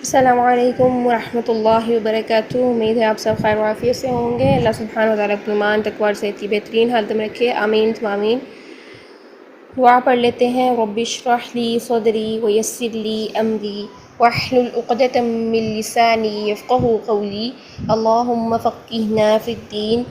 السلام علیکم ورحمۃ اللہ وبرکاتہ۔ امید ہے آپ سب خیر و عافیت سے ہوں گے۔ اللہ سبحانہ و تعالیٰ ایمان تقوی سے اتنی بہترین حالت میں رکھے، آمین ثم آمین۔ دعا پڑھ لیتے ہیں۔ رب اشرح لی صدری ویسر لی امری واحلل عقدۃ من لسانی یفقہوا قولی، اللہم فقہنا فی الدین۔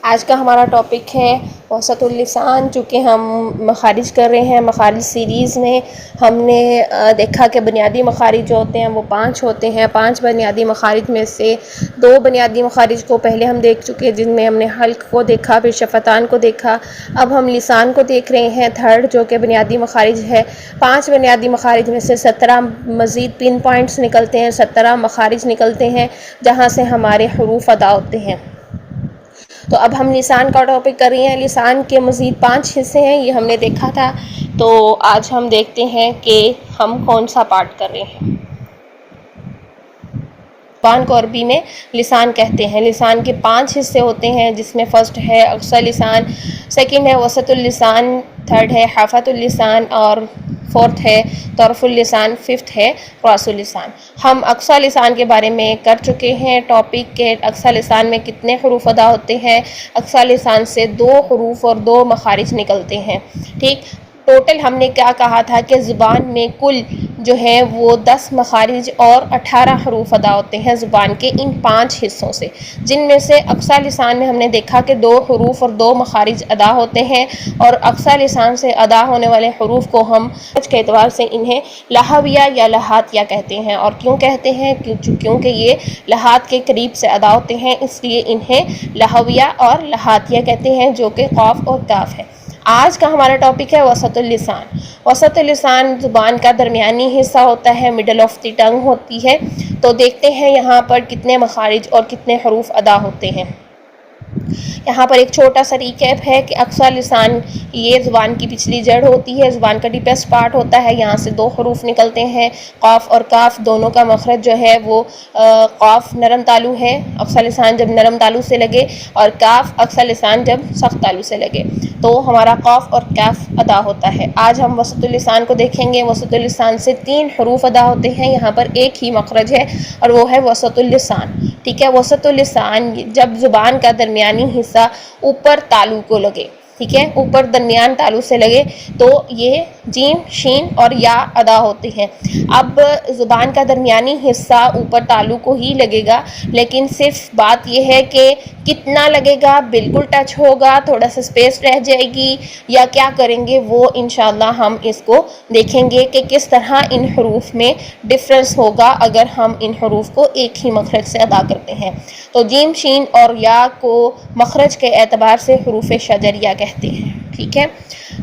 آج کا ہمارا ٹاپک ہے وسط اللسان۔ چونکہ ہم مخارج کر رہے ہیں، مخارج سیریز میں ہم نے دیکھا کہ بنیادی مخارج جو ہوتے ہیں وہ 5 ہوتے ہیں۔ 5 بنیادی مخارج میں سے 2 بنیادی مخارج کو پہلے ہم دیکھ چکے، جن میں ہم نے حلق کو دیکھا، پھر شفتان کو دیکھا۔ اب ہم لسان کو دیکھ رہے ہیں، تھرڈ، جو کہ بنیادی مخارج ہے۔ 5 بنیادی مخارج میں سے 17 مزید پن پوائنٹس نکلتے ہیں، 17 مخارج نکلتے ہیں جہاں سے ہمارے حروف ادا ہوتے ہیں۔ تو اب ہم لسان کا ٹاپک کر رہے ہیں۔ لسان کے مزید 5 حصے ہیں، یہ ہم نے دیکھا تھا۔ تو آج ہم دیکھتے ہیں کہ ہم کون سا پارٹ کر رہے ہیں۔ زبان کو عربی میں لسان کہتے ہیں۔ لسان کے 5 حصے ہوتے ہیں، جس میں فرسٹ ہے اقصی لسان، سیکنڈ ہے وسط اللسان، تھرڈ ہے حافۃ اللسان، اور فورتھ ہے طرف اللسان، ففتھ ہے راس اللسان۔ ہم اقصی لسان کے بارے میں کر چکے ہیں ٹاپک کہ اقصی لسان میں کتنے حروف ادا ہوتے ہیں۔ اقصی لسان سے 2 حروف اور 2 مخارج نکلتے ہیں، ٹھیک۔ ٹوٹل ہم نے کیا کہا تھا کہ زبان میں کل جو ہے وہ 10 مخارج اور 18 حروف ادا ہوتے ہیں زبان کے ان 5 حصوں سے، جن میں سے اقصی لسان میں ہم نے دیکھا کہ 2 حروف اور 2 مخارج ادا ہوتے ہیں، اور اقصی لسان سے ادا ہونے والے حروف کو ہم کے اعتبار سے انہیں لہویہ یا لہاتیہ کہتے ہیں۔ اور کیوں کہتے ہیں؟ کیونکہ یہ لہات کے قریب سے ادا ہوتے ہیں، اس لیے انہیں لہویہ اور لہاتیہ کہتے ہیں، جو کہ قاف اور کاف ہے۔ آج کا ہمارا ٹاپک ہے وسط اللسان۔ وسط اللسان زبان کا درمیانی حصہ ہوتا ہے، مڈل آف دی ٹنگ ہوتی ہے۔ تو دیکھتے ہیں یہاں پر کتنے مخارج اور کتنے حروف ادا ہوتے ہیں۔ یہاں پر ایک چھوٹا سا ریکیپ ہے کہ اقصی لسان یہ زبان کی پچھلی جڑ ہوتی ہے، زبان کا ڈیپسٹ پارٹ ہوتا ہے، یہاں سے 2 حروف نکلتے ہیں، قاف اور کاف، دونوں کا مخرج جو ہے وہ قاف نرم تالو ہے، اقصی لسان جب نرم تالو سے لگے، اور کاف اقصی لسان جب سخت تالو سے لگے تو ہمارا قاف اور کاف ادا ہوتا ہے۔ آج ہم وسط اللسان کو دیکھیں گے۔ وسط اللسان سے 3 حروف ادا ہوتے ہیں، یہاں پر ایک ہی مخرج ہے اور وہ ہے وسط اللسان، ٹھیک ہے۔ وسط اللسان جب زبان کا درمیانی حصہ اوپر تالو کو لگے، ٹھیک ہے، اوپر درمیان تالو سے لگے تو یہ جیم، شین اور یا ادا ہوتے ہیں۔ اب زبان کا درمیانی حصہ اوپر تالو کو ہی لگے گا، لیکن صرف بات یہ ہے کہ کتنا لگے گا، بالکل ٹچ ہوگا، تھوڑا سا اسپیس رہ جائے گی، یا کیا کریں گے، وہ انشاءاللہ ہم اس کو دیکھیں گے کہ کس طرح ان حروف میں ڈفرنس ہوگا اگر ہم ان حروف کو ایک ہی مخرج سے ادا کرتے ہیں۔ تو جیم، شین اور یا کو مخرج کے اعتبار سے حروف شجریہ کہتے ہیں، ٹھیک ہے۔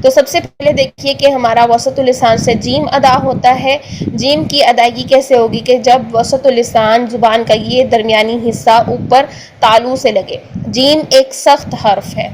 تو سب سے پہلے دیکھیے کہ ہمارا وسط اللسان سے جیم ادا ہوتا ہے۔ جیم کی ادائیگی کیسے ہوگی کہ جب وسط اللسان زبان کا یہ درمیانی حصہ اوپر تالو سے لگے۔ جیم ایک سخت حرف ہے،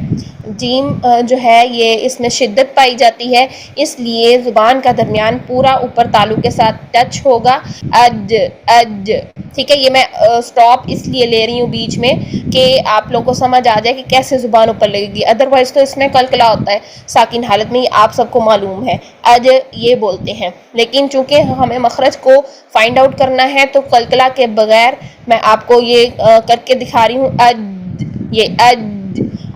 جیم جو ہے یہ اس میں شدت پائی جاتی ہے، اس لیے زبان کا درمیان پورا اوپر تالو کے ساتھ ٹچ ہوگا، اج اج، ٹھیک ہے۔ یہ میں سٹاپ اس لیے لے رہی ہوں بیچ میں کہ آپ لوگوں کو سمجھ آ جائے کہ کیسے زبان اوپر لگے گی، ادروائز تو اس میں قلقلہ ہوتا ہے ساکن حالت میں، آپ سب کو معلوم ہے، اج یہ بولتے ہیں، لیکن چونکہ ہمیں مخرج کو فائنڈ آؤٹ کرنا ہے تو قلقلہ کے بغیر میں آپ کو یہ کر کے دکھا رہی ہوں، اج، یہ اج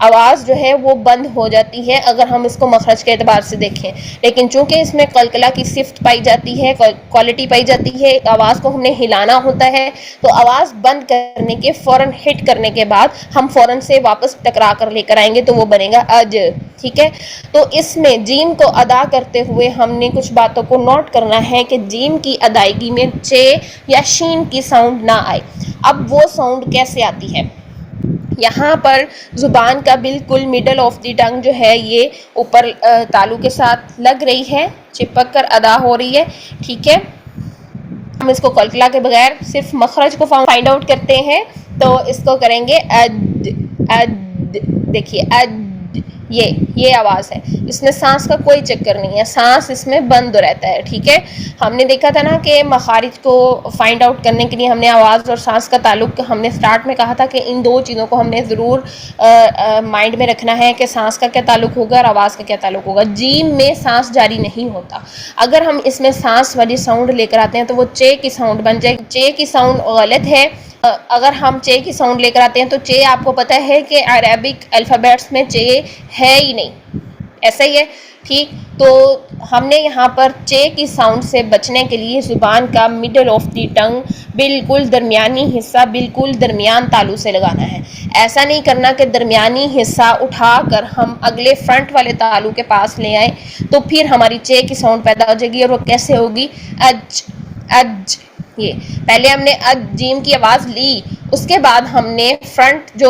آواز جو ہے وہ بند ہو جاتی ہے اگر ہم اس کو مخرج کے اعتبار سے دیکھیں، لیکن چونکہ اس میں قلقلہ کی صفت پائی جاتی ہے، کوالٹی پائی جاتی ہے، آواز کو ہم نے ہلانا ہوتا ہے، تو آواز بند کرنے کے فوراً ہٹ کرنے کے بعد ہم فوراً سے واپس ٹکرا کر لے کر آئیں گے تو وہ بنے گا اج، ٹھیک ہے۔ تو اس میں جیم کو ادا کرتے ہوئے ہم نے کچھ باتوں کو نوٹ کرنا ہے کہ جیم کی ادائیگی میں چ یا شین کی ساؤنڈ نہ آئے۔ اب وہ ساؤنڈ کیسے آتی ہے؟ یہاں پر زبان کا بالکل مڈل آف دی ٹنگ جو ہے یہ اوپر تالو کے ساتھ لگ رہی ہے، چپک کر ادا ہو رہی ہے، ٹھیک ہے۔ ہم اس کو قلقلہ کے بغیر صرف مخرج کو فائنڈ آؤٹ کرتے ہیں تو اس کو کریں گے اج، اج، دیکھیے اج، یہ آواز ہے، اس میں سانس کا کوئی چکر نہیں ہے، سانس اس میں بند رہتا ہے، ٹھیک ہے. ہم نے دیکھا تھا نا کہ مخارج کو فائنڈ آؤٹ کرنے کے لیے ہم نے آواز اور سانس کا تعلق، ہم نے سٹارٹ میں کہا تھا کہ ان دو چیزوں کو ہم نے ضرور مائنڈ میں رکھنا ہے کہ سانس کا کیا تعلق ہوگا اور آواز کا کیا تعلق ہوگا. جیم میں سانس جاری نہیں ہوتا. اگر ہم اس میں سانس والی ساؤنڈ لے کر آتے ہیں تو وہ چے کی ساؤنڈ بن جائے گی. چے کی ساؤنڈ غلط ہے. اگر ہم چے کی ساؤنڈ لے کر آتے ہیں تو چے آپ کو پتہ ہے کہ عربک الفابیٹس میں چے ہے ہی نہیں، ایسا ہی ہے، ٹھیک. تو ہم نے یہاں پر چے کی ساؤنڈ سے بچنے کے لیے زبان کا مڈل آف دی ٹنگ، بالکل درمیانی حصہ، بالکل درمیان تالو سے لگانا ہے. ایسا نہیں کرنا کہ درمیانی حصہ اٹھا کر ہم اگلے فرنٹ والے تالو کے پاس لے آئیں تو پھر ہماری چے کی ساؤنڈ پیدا ہو جائے گی. اور وہ کیسے ہوگی؟ اج اج. یہ پہلے ہم نے اج جیم کی آواز لی، اس کے بعد ہم نے فرنٹ جو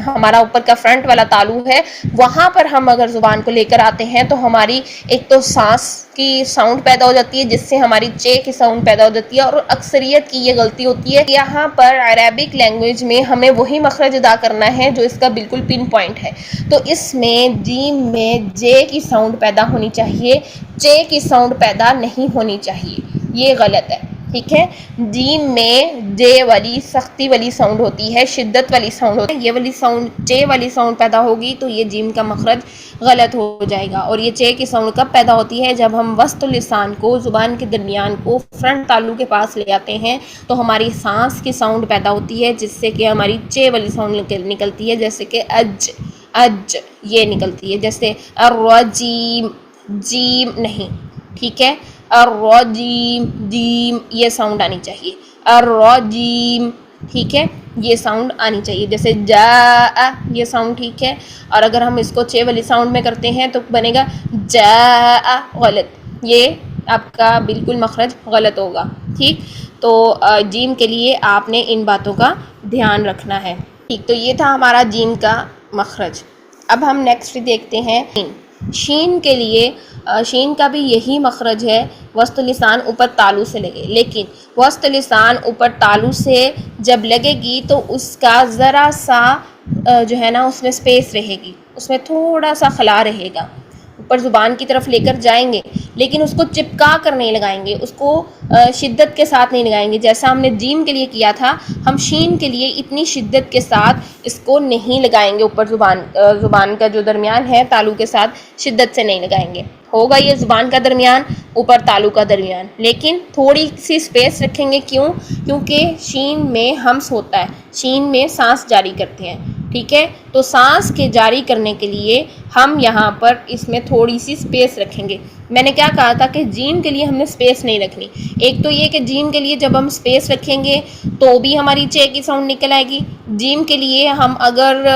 ہمارا اوپر کا فرنٹ والا تالو ہے وہاں پر ہم اگر زبان کو لے کر آتے ہیں تو ہماری ایک تو سانس کی ساؤنڈ پیدا ہو جاتی ہے جس سے ہماری چے کی ساؤنڈ پیدا ہو جاتی ہے. اور اکثریت کی یہ غلطی ہوتی ہے. یہاں پر عربک لینگویج میں ہمیں وہی مخرج ادا کرنا ہے جو اس کا بالکل پن پوائنٹ ہے. تو اس میں جیم میں جے کی ساؤنڈ پیدا ہونی چاہیے، چے کی ساؤنڈ پیدا نہیں ہونی چاہیے. یہ غلط ہے، ٹھیک ہے. جیم میں جے والی سختی والی ساؤنڈ ہوتی ہے، شدت والی ساؤنڈ ہوتی ہے. یہ والی ساؤنڈ چے والی ساؤنڈ پیدا ہوگی تو یہ جیم کا مخرج غلط ہو جائے گا. اور یہ چے کی ساؤنڈ کب پیدا ہوتی ہے؟ جب ہم وسط اللسان کو، زبان کے درمیان کو فرنٹ تالو کے پاس لے آتے ہیں تو ہماری سانس کی ساؤنڈ پیدا ہوتی ہے جس سے کہ ہماری چے والی ساؤنڈ نکلتی ہے، جیسے کہ اج اج یہ نکلتی ہے. جیسے الرجیم، جیم نہیں، ٹھیک ہے. الرجیم، جیم یہ ساؤنڈ آنی چاہیے. الرجیم، ٹھیک ہے، یہ ساؤنڈ آنی چاہیے. جیسے جاء یہ ساؤنڈ، ٹھیک ہے. اور اگر ہم اس کو چے والی ساؤنڈ میں کرتے ہیں تو بنے گا جاء، غلط. یہ آپ کا بالکل مخرج غلط ہوگا، ٹھیک. تو جیم کے لیے آپ نے ان باتوں کا دھیان رکھنا ہے، ٹھیک. تو یہ تھا ہمارا جیم کا مخرج. اب ہم نیکسٹ دیکھتے ہیں شین کے لیے. شین کا بھی یہی مخرج ہے، وسط لسان اوپر تالو سے لگے، لیکن وسط لسان اوپر تالو سے جب لگے گی تو اس کا ذرا سا جو ہے نا اس میں سپیس رہے گی، اس میں تھوڑا سا خلا رہے گا. اوپر زبان کی طرف لے کر جائیں گے لیکن اس کو چپکا کر نہیں لگائیں گے، اس کو شدت کے ساتھ نہیں لگائیں گے جیسا ہم نے جیم کے لیے کیا تھا. ہم شین کے لیے اتنی شدت کے ساتھ اس کو نہیں لگائیں گے. اوپر زبان کا جو درمیان ہے تالو کے ساتھ شدت سے نہیں لگائیں گے. ہوگا یہ زبان کا درمیان، اوپر تالو کا درمیان، لیکن تھوڑی سی سپیس رکھیں گے. کیوں؟ کیونکہ شین میں ہمس ہوتا ہے، شین میں سانس جاری کرتے ہیں، ٹھیک ہے. تو سانس کے جاری کرنے کے لیے ہم یہاں پر اس میں تھوڑی سی سپیس رکھیں گے. میں نے کیا کہا تھا کہ جیم کے لیے ہم نے سپیس نہیں رکھنی. ایک تو یہ کہ جیم کے لیے جب ہم سپیس رکھیں گے تو بھی ہماری چے کی ساؤنڈ نکل آئے گی. جیم کے لیے ہم اگر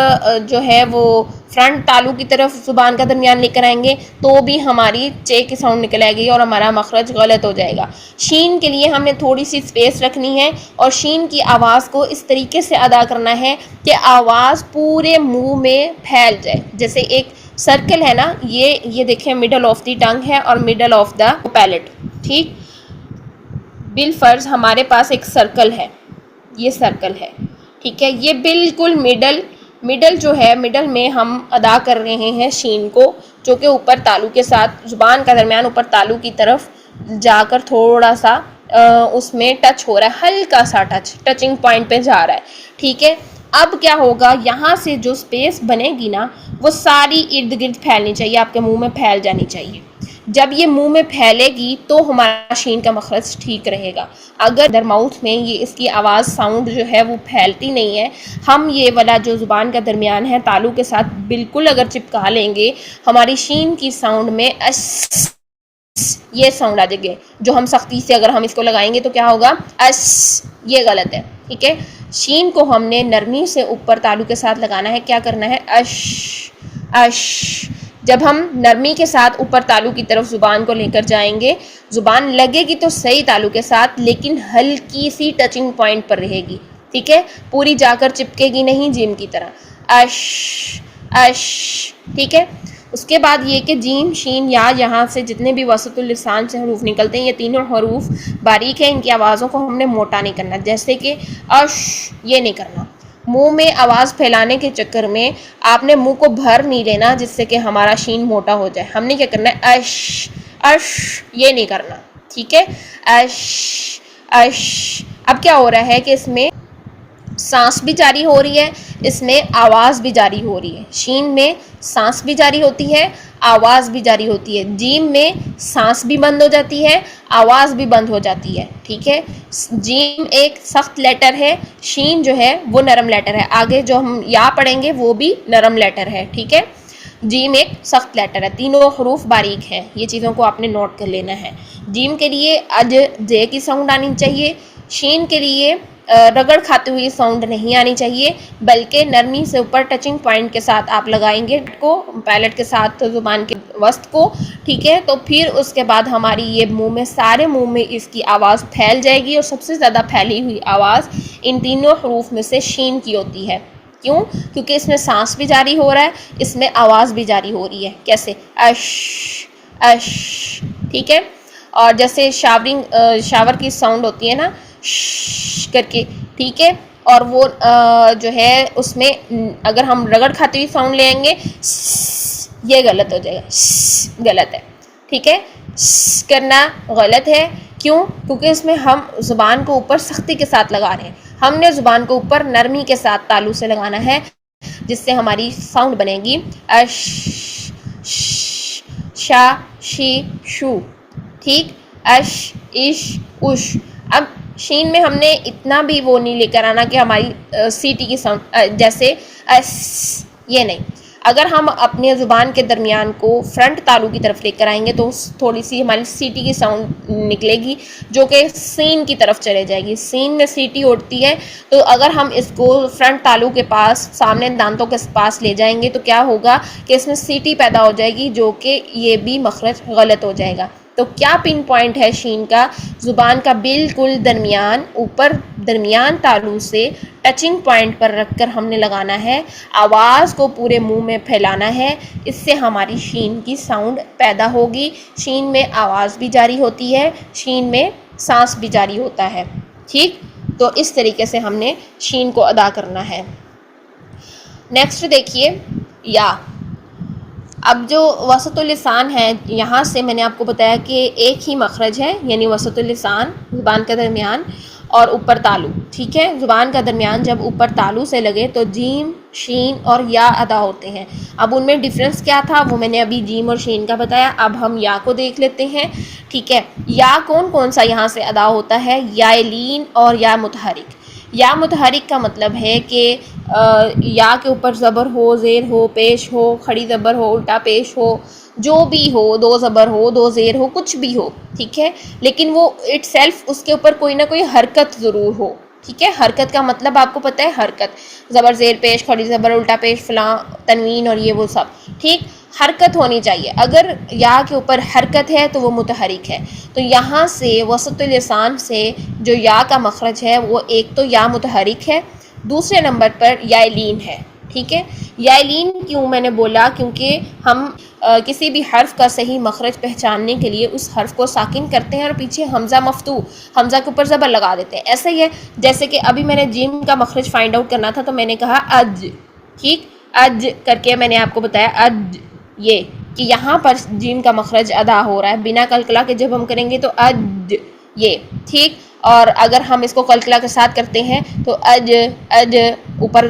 جو ہے وہ فرنٹ تالو کی طرف زبان کا درمیان لے کر آئیں گے تو بھی ہماری چے کی ساؤنڈ نکل آئے گی اور ہمارا مخرج غلط ہو جائے گا. شین کے لیے ہم نے تھوڑی سی سپیس رکھنی ہے اور شین کی آواز کو اس طریقے سے ادا کرنا ہے کہ آواز پورے منہ میں پھیل جائے. جیسے ایک سرکل ہے نا، یہ دیکھیں مڈل آف دی ٹنگ ہے اور مڈل آف دا پیلٹ، ٹھیک. بالفرض ہمارے پاس ایک سرکل ہے، یہ سرکل ہے، ٹھیک ہے. یہ بالکل مڈل جو ہے، مڈل میں ہم ادا کر رہے ہیں شین کو، جو کہ اوپر تالو کے ساتھ زبان کا درمیان اوپر تالو کی طرف جا کر تھوڑا سا اس میں ٹچ ہو رہا ہے، ہلکا سا ٹچنگ پوائنٹ پہ جا رہا ہے، ٹھیک ہے. اب کیا ہوگا، یہاں سے جو سپیس بنے گی نا وہ ساری ارد گرد پھیلنی چاہیے، آپ کے منہ میں پھیل جانی چاہیے. جب یہ منہ میں پھیلے گی تو ہمارا شین کا مخرج ٹھیک رہے گا. اگر در ماؤتھ میں یہ اس کی آواز ساؤنڈ جو ہے وہ پھیلتی نہیں ہے، ہم یہ والا جو زبان کا درمیان ہے تالو کے ساتھ بالکل اگر چپکا لیں گے، ہماری شین کی ساؤنڈ میں اس یہ ساؤنڈ آ جائے گی. جو ہم سختی سے اگر ہم اس کو لگائیں گے تو کیا ہوگا، اس. یہ غلط ہے، ٹھیک ہے. شین کو ہم نے نرمی سے اوپر تالو کے ساتھ لگانا ہے. کیا کرنا ہے، اش اش. جب ہم نرمی کے ساتھ اوپر تالو کی طرف زبان کو لے کر جائیں گے، زبان لگے گی تو صحیح تالو کے ساتھ، لیکن ہلکی سی ٹچنگ پوائنٹ پر رہے گی، ٹھیک ہے. پوری جا کر چپکے گی نہیں جیم کی طرح. اش اش، ٹھیک ہے. اس کے بعد یہ کہ جیم، شین، یا یہاں سے جتنے بھی وسط اللسان سے حروف نکلتے ہیں، یہ تینوں حروف باریک ہیں، ان کی آوازوں کو ہم نے موٹا نہیں کرنا. جیسے کہ اش، یہ نہیں کرنا. منہ میں آواز پھیلانے کے چکر میں آپ نے منہ کو بھر نہیں لینا جس سے کہ ہمارا شین موٹا ہو جائے. ہم نے کیا کرنا ہے اش اش یہ نہیں کرنا, ٹھیک ہے, اش اش. اب کیا ہو رہا ہے کہ اس میں سانس بھی جاری ہو رہی ہے, اس میں آواز بھی جاری ہو رہی ہے. شین میں سانس بھی جاری ہوتی ہے, آواز بھی جاری ہوتی ہے. جیم میں سانس بھی بند ہو جاتی ہے, آواز بھی بند ہو جاتی ہے, ٹھیک ہے. جیم ایک سخت لیٹر ہے, شین جو ہے وہ نرم لیٹر ہے. آگے جو ہم یا پڑھیں گے وہ بھی نرم لیٹر ہے, ٹھیک ہے. جیم ایک سخت لیٹر ہے, تینوں حروف باریک ہیں, یہ چیزوں کو آپ نے نوٹ کر لینا ہے. جیم کے لیے اج جے کی ساؤنڈ آنی چاہیے. شین کے لیے رگڑ کھاتے ہوئی ساؤنڈ نہیں آنی چاہیے, بلکہ نرمی سے اوپر ٹچنگ پوائنٹ کے ساتھ آپ لگائیں گے کو پیلٹ کے ساتھ زبان کے وسط کو, ٹھیک ہے. تو پھر اس کے بعد ہماری یہ منہ میں سارے منہ میں اس کی آواز پھیل جائے گی, اور سب سے زیادہ پھیلی ہوئی آواز ان تینوں حروف میں سے شین کی ہوتی ہے. کیوں؟ کیونکہ اس میں سانس بھی جاری ہو رہا ہے, اس میں آواز بھی جاری ہو رہی ہے. کیسے؟ اش اش, ٹھیک ہے. اور جیسے شاور کی ساؤنڈ ہوتی ہے نا ش کر کے, ٹھیک ہے, اور وہ جو ہے اس میں اگر ہم رگڑ کھاتے ہوئی ساؤنڈ لیں گے یہ غلط ہو جائے گا, غلط ہے, ٹھیک ہے. کرنا غلط ہے. کیوں؟ کیونکہ اس میں ہم زبان کو اوپر سختی کے ساتھ لگا رہے ہیں. ہم نے زبان کو اوپر نرمی کے ساتھ تالو سے لگانا ہے, جس سے ہماری ساؤنڈ بنے گی اش شا شی شو, ٹھیک. اش اش اش. اب شین میں ہم نے اتنا بھی وہ نہیں لے کر آنا کہ ہماری سی ٹی کی ساؤنڈ جیسے اس, یہ نہیں. اگر ہم اپنے زبان کے درمیان کو فرنٹ تالو کی طرف لے کر آئیں گے تو تھوڑی سی ہماری سی ٹی کی ساؤنڈ نکلے گی جو کہ سین کی طرف چلے جائے گی. سین میں سی ٹی اٹھتی ہے, تو اگر ہم اس کو فرنٹ تالو کے پاس سامنے دانتوں کے پاس لے جائیں گے تو کیا ہوگا کہ اس میں سی ٹی پیدا ہو جائے گی, جو کہ یہ بھی مخرج غلط ہو جائے گا. تو کیا پن پوائنٹ ہے شین کا؟ زبان کا بالکل درمیان, اوپر درمیان تالو سے ٹچنگ پوائنٹ پر رکھ کر ہم نے لگانا ہے. آواز کو پورے منہ میں پھیلانا ہے, اس سے ہماری شین کی ساؤنڈ پیدا ہوگی. شین میں آواز بھی جاری ہوتی ہے, شین میں سانس بھی جاری ہوتا ہے, ٹھیک. تو اس طریقے سے ہم نے شین کو ادا کرنا ہے. نیکسٹ دیکھیے یا. اب جو وسط اللسان ہے, یہاں سے میں نے آپ کو بتایا کہ ایک ہی مخرج ہے, یعنی وسط اللسان زبان کا درمیان اور اوپر تالو, ٹھیک ہے. زبان کا درمیان جب اوپر تالو سے لگے تو جیم شین اور یا ادا ہوتے ہیں. اب ان میں ڈفرینس کیا تھا وہ میں نے ابھی جیم اور شین کا بتایا. اب ہم یا کو دیکھ لیتے ہیں, ٹھیک ہے. یا کون سا یہاں سے ادا ہوتا ہے؟ یا لین اور یا متحرک. یا متحرک کا مطلب ہے کہ یا کے اوپر زبر ہو, زیر ہو, پیش ہو, کھڑی زبر ہو, الٹا پیش ہو, جو بھی ہو, دو زبر ہو, دو زیر ہو, کچھ بھی ہو, ٹھیک ہے. لیکن وہ اٹ سیلف اس کے اوپر کوئی نہ کوئی حرکت ضرور ہو, ٹھیک ہے. حرکت کا مطلب آپ کو پتہ ہے, حرکت, زبر زیر پیش, کھڑی زبر, الٹا پیش, فلاں, تنوین اور یہ وہ سب, ٹھیک. حرکت ہونی چاہیے. اگر یا کے اوپر حرکت ہے تو وہ متحرک ہے. تو یہاں سے وسط اللسان سے جو یا کا مخرج ہے وہ ایک تو یا متحرک ہے, دوسرے نمبر پر یا لین ہے, ٹھیک ہے. یا لین کیوں میں نے بولا؟ کیونکہ ہم کسی بھی حرف کا صحیح مخرج پہچاننے کے لیے اس حرف کو ساکن کرتے ہیں اور پیچھے حمزہ مفتوح, حمزہ کے اوپر زبر لگا دیتے ہیں. ایسا ہی ہے جیسے کہ ابھی میں نے جیم کا مخرج فائنڈ آؤٹ کرنا تھا تو میں نے کہا اج, ٹھیک. اج کر کے میں نے آپ کو بتایا اج, یہ کہ یہاں پر جیم کا مخرج ادا ہو رہا ہے بنا قلقلہ کے. جب ہم کریں گے تو اج, یہ, ٹھیک. اور اگر ہم اس کو قلقلہ کے ساتھ کرتے ہیں تو اج اج, اوپر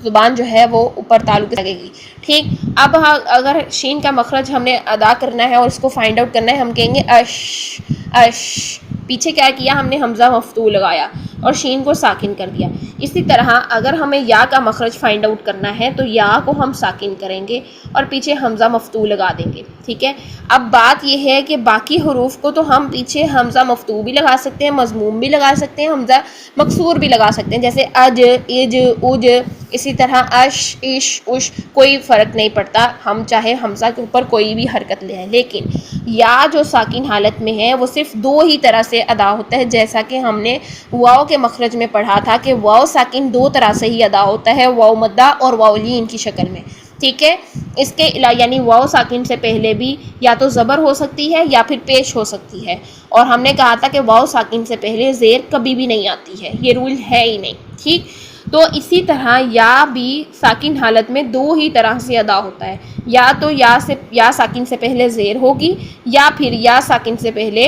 زبان جو ہے وہ اوپر تالو کی لگے گی, ٹھیک. اب اگر شین کا مخرج ہم نے ادا کرنا ہے اور اس کو فائنڈ آؤٹ کرنا ہے, ہم کہیں گے اش اش. پیچھے کیا کیا ہم نے؟ حمزہ مفتوح لگایا اور شین کو ساکن کر دیا. اسی طرح اگر ہمیں یا کا مخرج فائنڈ آؤٹ کرنا ہے تو یا کو ہم ساکن کریں گے اور پیچھے حمزہ مفتوح لگا دیں گے, ٹھیک ہے. اب بات یہ ہے کہ باقی حروف کو تو ہم پیچھے حمزہ مفتوح بھی لگا سکتے ہیں, مضموم بھی لگا سکتے ہیں, حمزہ مکسور بھی لگا سکتے ہیں, جیسے اج, اج, اج. اسی طرح اش, اش, اش, کوئی فرق نہیں پڑتا, ہم چاہے حمزہ کے اوپر کوئی بھی حرکت لے آئیں. لیکن یا جو ساکن حالت میں ہے وہ صرف دو ہی طرح سے ادا ہوتا ہے, جیسا کہ ہم نے واو کے مخرج میں پڑھا تھا کہ واو ساکن دو طرح سے ہی ادا ہوتا ہے, واو مدہ اور واو لین کی شکل میں, ٹھیک ہے. اس کے علاوہ یعنی واو ساکن سے پہلے بھی یا تو زبر ہو سکتی ہے یا پھر پیش ہو سکتی ہے, اور ہم نے کہا تھا کہ واو ساکن سے پہلے زیر کبھی بھی نہیں آتی ہے, یہ رول ہے ہی نہیں, ٹھیک. تو اسی طرح یا بھی ساکن حالت میں دو ہی طرح سے ادا ہوتا ہے، یا تو یا ساکن سے پہلے زیر ہوگی، یا پھر یا ساکن سے پہلے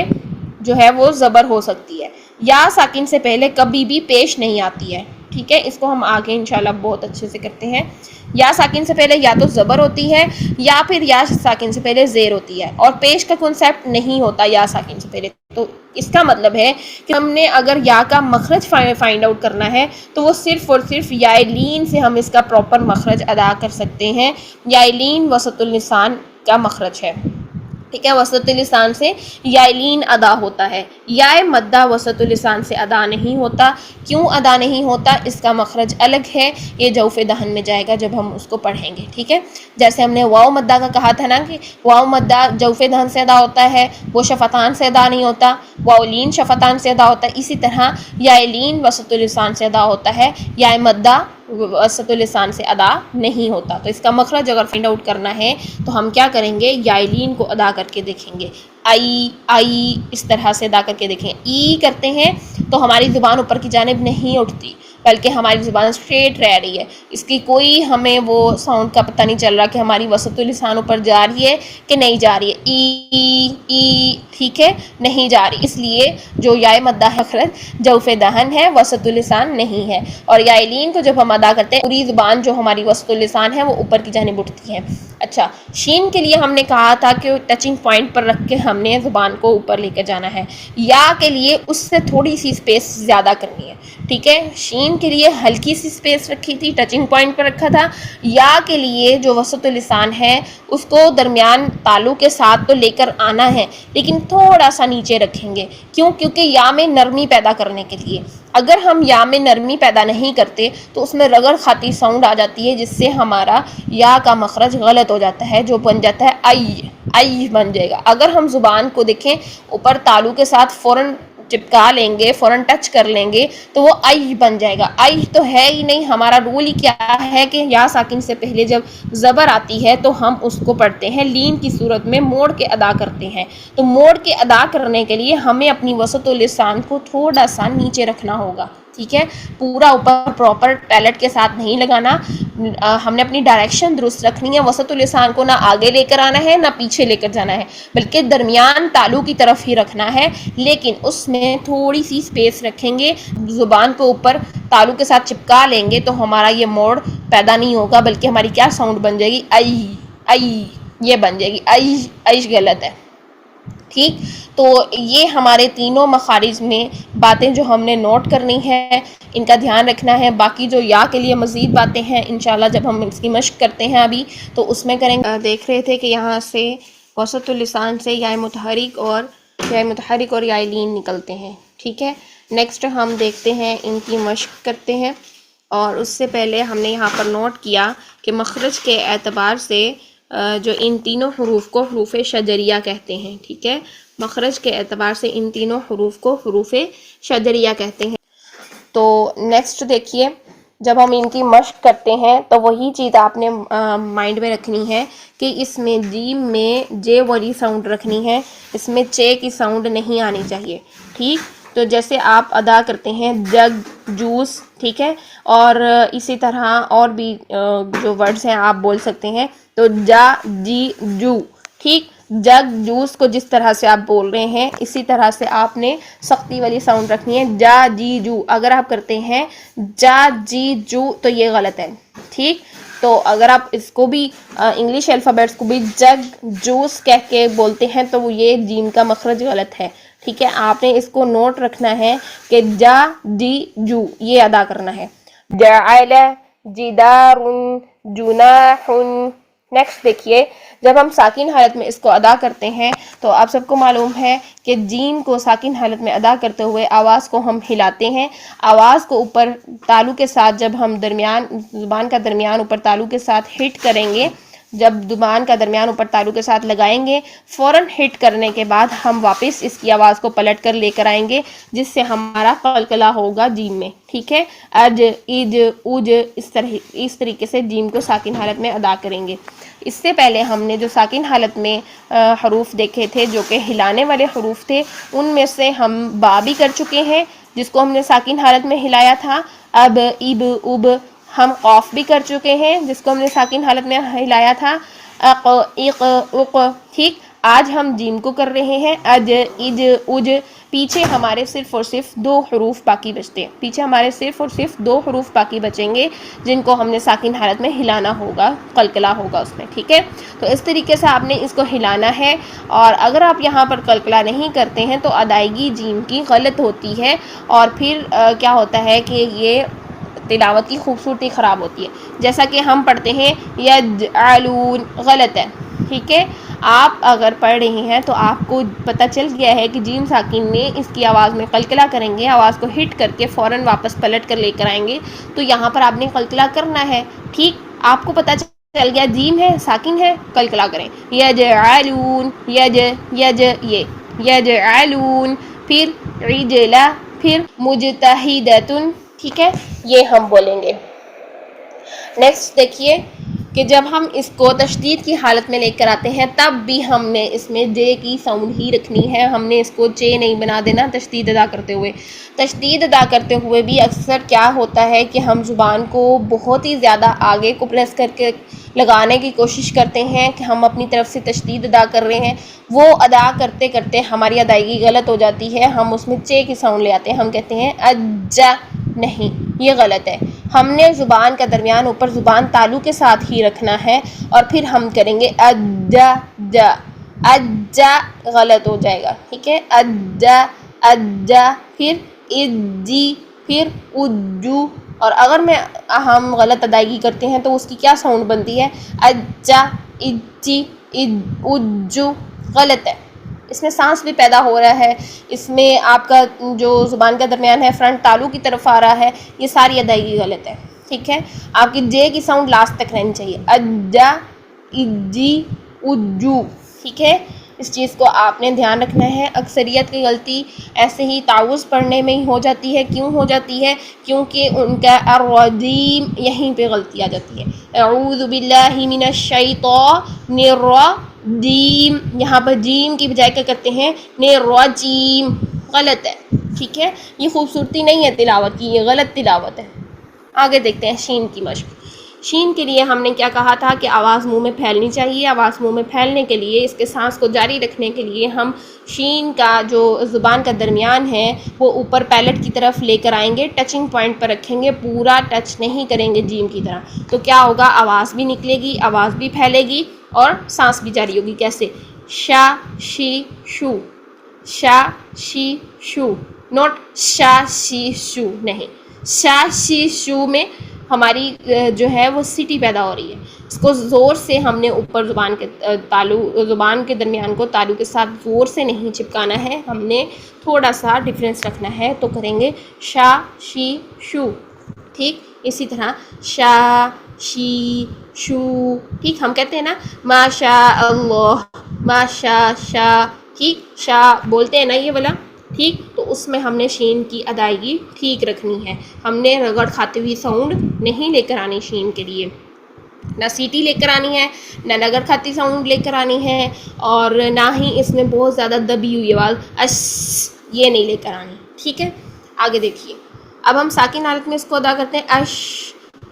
جو ہے وہ زبر ہو سکتی ہے، یا ساکن سے پہلے کبھی بھی پیش نہیں آتی ہے، ٹھیک ہے۔ اس کو ہم آگے انشاءاللہ بہت اچھے سے کرتے ہیں۔ یا ساکن سے پہلے یا تو زبر ہوتی ہے، یا پھر یا ساکن سے پہلے زیر ہوتی ہے، اور پیش کا کنسیپٹ نہیں ہوتا یا ساکن سے پہلے۔ تو اس کا مطلب ہے کہ ہم نے اگر یا کا مخرج فائنڈ آؤٹ کرنا ہے تو وہ صرف اور صرف یا لین سے ہم اس کا پراپر مخرج ادا کر سکتے ہیں۔ یا لین وسط اللسان کا مخرج ہے، ٹھیک ہے، وسط اللسان سے یا لین ادا ہوتا ہے۔ یا مدہ وسط اللسان سے ادا نہیں ہوتا۔ کیوں ادا نہیں ہوتا؟ اس کا مخرج الگ ہے، یہ جوف دہن میں جائے گا جب ہم اس کو پڑھیں گے، ٹھیک ہے۔ جیسے ہم نے واو مدہ کا کہا تھا نا کہ واو مدہ جوف دہن سے ادا ہوتا ہے، وہ شفتان سے ادا نہیں ہوتا، واو لین شفتان سے ادا ہوتا ہے، اسی طرح یا لین وسط اللسان سے ادا ہوتا ہے، یا مدہ وسط اللسان سے ادا نہیں ہوتا۔ تو اس کا مخرج اگر فائنڈ آؤٹ کرنا ہے تو ہم کیا کریں گے؟ یا لین کو ادا کر کے دیکھیں گے، آئی اس طرح سے ادا کر کے دیکھیں۔ ای کرتے ہیں تو ہماری زبان اوپر کی جانب نہیں اٹھتی، بلکہ ہماری زبان اسٹریٹ رہ رہی ہے، اس کی کوئی ہمیں وہ ساؤنڈ کا پتہ نہیں چل رہا کہ ہماری وسط اللسان اوپر جا رہی ہے کہ نہیں جا رہی ہے، ای ٹھیک ہے، نہیں جا رہی، اس لیے جو یا مدہ مخرج جوف دہن ہے، وسط اللسان نہیں ہے۔ اور یا لین کو جب ہم ادا کرتے ہیں پوری زبان جو ہماری وسط اللسان ہے وہ اوپر کی جانب اٹھتی ہے۔ اچھا، شین کے لیے ہم نے کہا تھا کہ ٹچنگ پوائنٹ پر رکھ کے ہم نے زبان کو اوپر لے کے جانا ہے۔ یا کے لیے اس سے تھوڑی سی اسپیس زیادہ کرنی ہے، ٹھیک ہے۔ شین کے لیے ہلکی سی اسپیس رکھی تھی، ٹچنگ پوائنٹ پر رکھا تھا۔ یا کے لیے جو وسط اللسان ہے اس کو درمیان تالو کے ساتھ تو لے کر آنا ہے، لیکن تھوڑا سا نیچے رکھیں گے۔ کیوں؟ کیونکہ یا میں نرمی پیدا کرنے کے لیے۔ اگر ہم یا میں نرمی پیدا نہیں کرتے تو اس میں رگڑ خاتی ساؤنڈ آ جاتی ہے، جس سے ہمارا یا کا مخرج غلط ہو جاتا ہے، جو بن جاتا ہے آئی بن جائے گا۔ اگر ہم زبان کو دیکھیں اوپر تالو کے ساتھ فوراً چپکا لیں گے، فوراً ٹچ کر لیں گے تو وہ آئی بن جائے گا۔ آئی تو ہے ہی نہیں، ہمارا رول ہی کیا ہے کہ یا ساکن سے پہلے جب زبر آتی ہے تو ہم اس کو پڑھتے ہیں، لین کی صورت میں موڑ کے ادا کرتے ہیں۔ تو موڑ کے ادا کرنے کے لیے ہمیں اپنی وسط اللسان کو تھوڑا سا نیچے رکھنا ہوگا، ٹھیک ہے، پورا اوپر پراپر پیلٹ کے ساتھ نہیں لگانا۔ ہم نے اپنی ڈائریکشن درست رکھنی ہے، وسط اللسان کو نہ آگے لے کر آنا ہے نہ پیچھے لے کر جانا ہے، بلکہ درمیان تالو کی طرف ہی رکھنا ہے، لیکن اس میں تھوڑی سی اسپیس رکھیں گے۔ زبان کو اوپر تالو کے ساتھ چپکا لیں گے تو ہمارا یہ موڑ پیدا نہیں ہوگا، بلکہ ہماری کیا ساؤنڈ بن جائے گی؟ آئی یہ بن جائے گی، آئی غلط ہے، ٹھیک۔ تو یہ ہمارے تینوں مخارج میں باتیں جو ہم نے نوٹ کرنی ہے، ان کا دھیان رکھنا ہے۔ باقی جو یا کے لیے مزید باتیں ہیں انشاءاللہ جب ہم اس کی مشق کرتے ہیں ابھی تو اس میں کریں گے۔ دیکھ رہے تھے کہ یہاں سے وسط اللسان سے یا متحرک اور یا لین نکلتے ہیں، ٹھیک ہے۔ نیکسٹ ہم دیکھتے ہیں، ان کی مشق کرتے ہیں، اور اس سے پہلے ہم نے یہاں پر نوٹ کیا کہ مخرج کے اعتبار سے جو ان تینوں حروف کو حروف شجریہ کہتے ہیں، ٹھیک ہے، مخرج کے اعتبار سے ان تینوں حروف کو حروف شجریہ کہتے ہیں۔ تو نیکسٹ دیکھیے، جب ہم ان کی مشق کرتے ہیں تو وہی چیز آپ نے مائنڈ میں رکھنی ہے کہ اس میں جیم میں جے والی ساؤنڈ رکھنی ہے، اس میں چے کی ساؤنڈ نہیں آنی چاہیے، ٹھیک۔ تو جیسے آپ ادا کرتے ہیں جگ، جوس، ٹھیک ہے، اور اسی طرح اور بھی جو ورڈز ہیں آپ بول سکتے ہیں، تو جا، جی، جو، ٹھیک۔ جگ، جوس کو جس طرح سے آپ بول رہے ہیں اسی طرح سے آپ نے سختی والی ساؤنڈ رکھنی ہے، جا، جی، جو۔ اگر آپ کرتے ہیں جا، جی، جو تو یہ غلط ہے، ٹھیک۔ تو اگر آپ اس کو بھی انگلش الفابیٹس کو بھی جگ، جوس کہہ کے بولتے ہیں تو وہ یہ جیم کا مخرج غلط ہے، ٹھیک ہے۔ آپ نے اس کو نوٹ رکھنا ہے کہ جا، جی، جو یہ ادا کرنا ہے۔ جعل، جدار، جناح۔ نیکسٹ دیکھیے، جب ہم ساکن حالت میں اس کو ادا کرتے ہیں تو آپ سب کو معلوم ہے کہ جیم کو ساکن حالت میں ادا کرتے ہوئے آواز کو ہم ہلاتے ہیں۔ آواز کو اوپر تالو کے ساتھ جب ہم زبان کا درمیان اوپر تالو کے ساتھ ہٹ کریں گے، جب زبان کا درمیان اوپر تالو کے ساتھ لگائیں گے، فوراً ہٹ کرنے کے بعد ہم واپس اس کی آواز کو پلٹ کر لے کر آئیں گے، جس سے ہمارا قلقلہ ہوگا جیم میں، ٹھیک ہے۔ اج، اج، اج، اس طریقے سے جیم کو ساکن حالت میں ادا کریں گے۔ اس سے پہلے ہم نے جو ساکن حالت میں حروف دیکھے تھے جو کہ ہلانے والے حروف تھے، ان میں سے ہم با بھی کر چکے ہیں، جس کو ہم نے ساکن حالت میں ہلایا تھا. اب اب اب. ہم قاف بھی کر چکے ہیں جس کو ہم نے ساکن حالت میں ہلایا تھا. اق اق اق. ٹھیک. آج ہم جیم کو کر رہے ہیں. اج اج اج. پیچھے ہمارے صرف اور صرف 2 حروف باقی بچتے ہیں. پیچھے ہمارے صرف اور صرف 2 حروف باقی بچیں گے جن کو ہم نے ساکن حالت میں ہلانا ہوگا, قلقلہ ہوگا اس میں. ٹھیک ہے. تو اس طریقے سے آپ نے اس کو ہلانا ہے, اور اگر آپ یہاں پر قلقلہ نہیں کرتے ہیں تو ادائیگی جیم کی غلط ہوتی ہے, اور پھر کیا ہوتا ہے کہ یہ تلاوت کی خوبصورتی خراب ہوتی ہے. جیسا کہ ہم پڑھتے ہیں یجعلون, غلط ہے. ٹھیک ہے. آپ اگر پڑھ رہے ہیں تو آپ کو پتہ چل گیا ہے کہ جیم ساکن میں اس کی آواز میں قلقلہ کریں گے, آواز کو ہٹ کر کے فوراً واپس پلٹ کر لے کر آئیں گے, تو یہاں پر آپ نے قلقلہ کرنا ہے. ٹھیک. آپ کو پتہ چل گیا جیم ہے, ساکن ہے, قلقلہ کریں. یجعلون, یج یج, یہ یجعلون, پھر عجلا, پھر مجتہدۃ. ٹھیک ہے. یہ ہم بولیں گے. نیکسٹ دیکھیے کہ جب ہم اس کو تشدید کی حالت میں لے کر آتے ہیں تب بھی ہم نے اس میں جے کی ساؤنڈ ہی رکھنی ہے, ہم نے اس کو چے نہیں بنا دینا تشدید ادا کرتے ہوئے. تشدید ادا کرتے ہوئے بھی اکثر کیا ہوتا ہے کہ ہم زبان کو بہت ہی زیادہ آگے کو پریس کر کے لگانے کی کوشش کرتے ہیں کہ ہم اپنی طرف سے تشدید ادا کر رہے ہیں. وہ ادا کرتے کرتے ہماری ادائیگی غلط ہو جاتی ہے, ہم اس میں چے کی ساؤنڈ لے آتے ہیں, ہم کہتے ہیں اجا. نہیں, یہ غلط ہے. ہم نے زبان کا درمیان اوپر زبان تالو کے ساتھ ہی رکھنا ہے, اور پھر ہم کریں گے اجا جا. اجا غلط ہو جائے گا. ٹھیک ہے. اجا اجا, پھر اجی, پھر اجو. اور اگر ہم غلط ادائیگی کرتے ہیں تو اس کی کیا ساؤنڈ بنتی ہے؟ اجا, اجی, اجو. غلط ہے. اس میں سانس بھی پیدا ہو رہا ہے, اس میں آپ کا جو زبان کا درمیان ہے فرنٹ تالو کی طرف آ رہا ہے, یہ ساری ادائیگی غلط ہے. ٹھیک ہے. آپ کی جے کی ساؤنڈ لاسٹ تک رہنی چاہیے. اجا, اجی, اجو. ٹھیک ہے. اس چیز کو آپ نے دھیان رکھنا ہے. اکثریت کی غلطی ایسے ہی تعوذ پڑھنے میں ہی ہو جاتی ہے. کیوں ہو جاتی ہے؟ کیونکہ ان کا الرجیم یہیں پہ غلطی آ جاتی ہے. اعوذ باللہ من الشیطان الرجیم, یہاں پر جیم کی بجائے کیا کرتے ہیں؟ الرجیم. غلط ہے. ٹھیک ہے. یہ خوبصورتی نہیں ہے تلاوت کی, یہ غلط تلاوت ہے. آگے دیکھتے ہیں شین کی مشق. شین کے لیے ہم نے کیا کہا تھا کہ آواز منہ میں پھیلنی چاہیے. آواز منہ میں پھیلنے کے لیے, اس کے سانس کو جاری رکھنے کے لیے ہم شین کا جو زبان کا درمیان ہے وہ اوپر پیلٹ کی طرف لے کر آئیں گے, ٹچنگ پوائنٹ پر رکھیں گے, پورا ٹچ نہیں کریں گے جیم کی طرح. تو کیا ہوگا؟ آواز بھی نکلے گی, آواز بھی پھیلے گی, اور سانس بھی جاری ہوگی. کیسے؟ شا شی شو, شا شی شو, نوٹ شا شی شو نہیں. شا شی شو میں ہماری جو ہے وہ سٹی پیدا ہو رہی ہے. اس کو زور سے ہم نے اوپر زبان کے درمیان کو تالو کے ساتھ زور سے نہیں چپکانا ہے, ہم نے تھوڑا سا ڈفرینس رکھنا ہے. تو کریں گے شا شی شو. ٹھیک. اسی طرح شا شی شو. ٹھیک. ہم کہتے ہیں نا ما شاء اللہ, ما شاء شا. ٹھیک. شا بولتے ہیں نا یہ والا. ٹھیک. تو اس میں ہم نے شین کی ادائیگی ٹھیک رکھنی ہے. ہم نے رگڑ کھاتے ہوئی ساؤنڈ نہیں لے کر آنی شین کے لیے, نہ سیٹی لے کر آنی ہے, نہ رگڑ کھاتی ساؤنڈ لے کر آنی ہے, اور نہ ہی اس میں بہت زیادہ دبی ہوئی آواز اس, یہ نہیں لے کر آنی. ٹھیک ہے. آگے دیکھیے. اب ہم ساکن حالت میں اس کو ادا کرتے ہیں اش,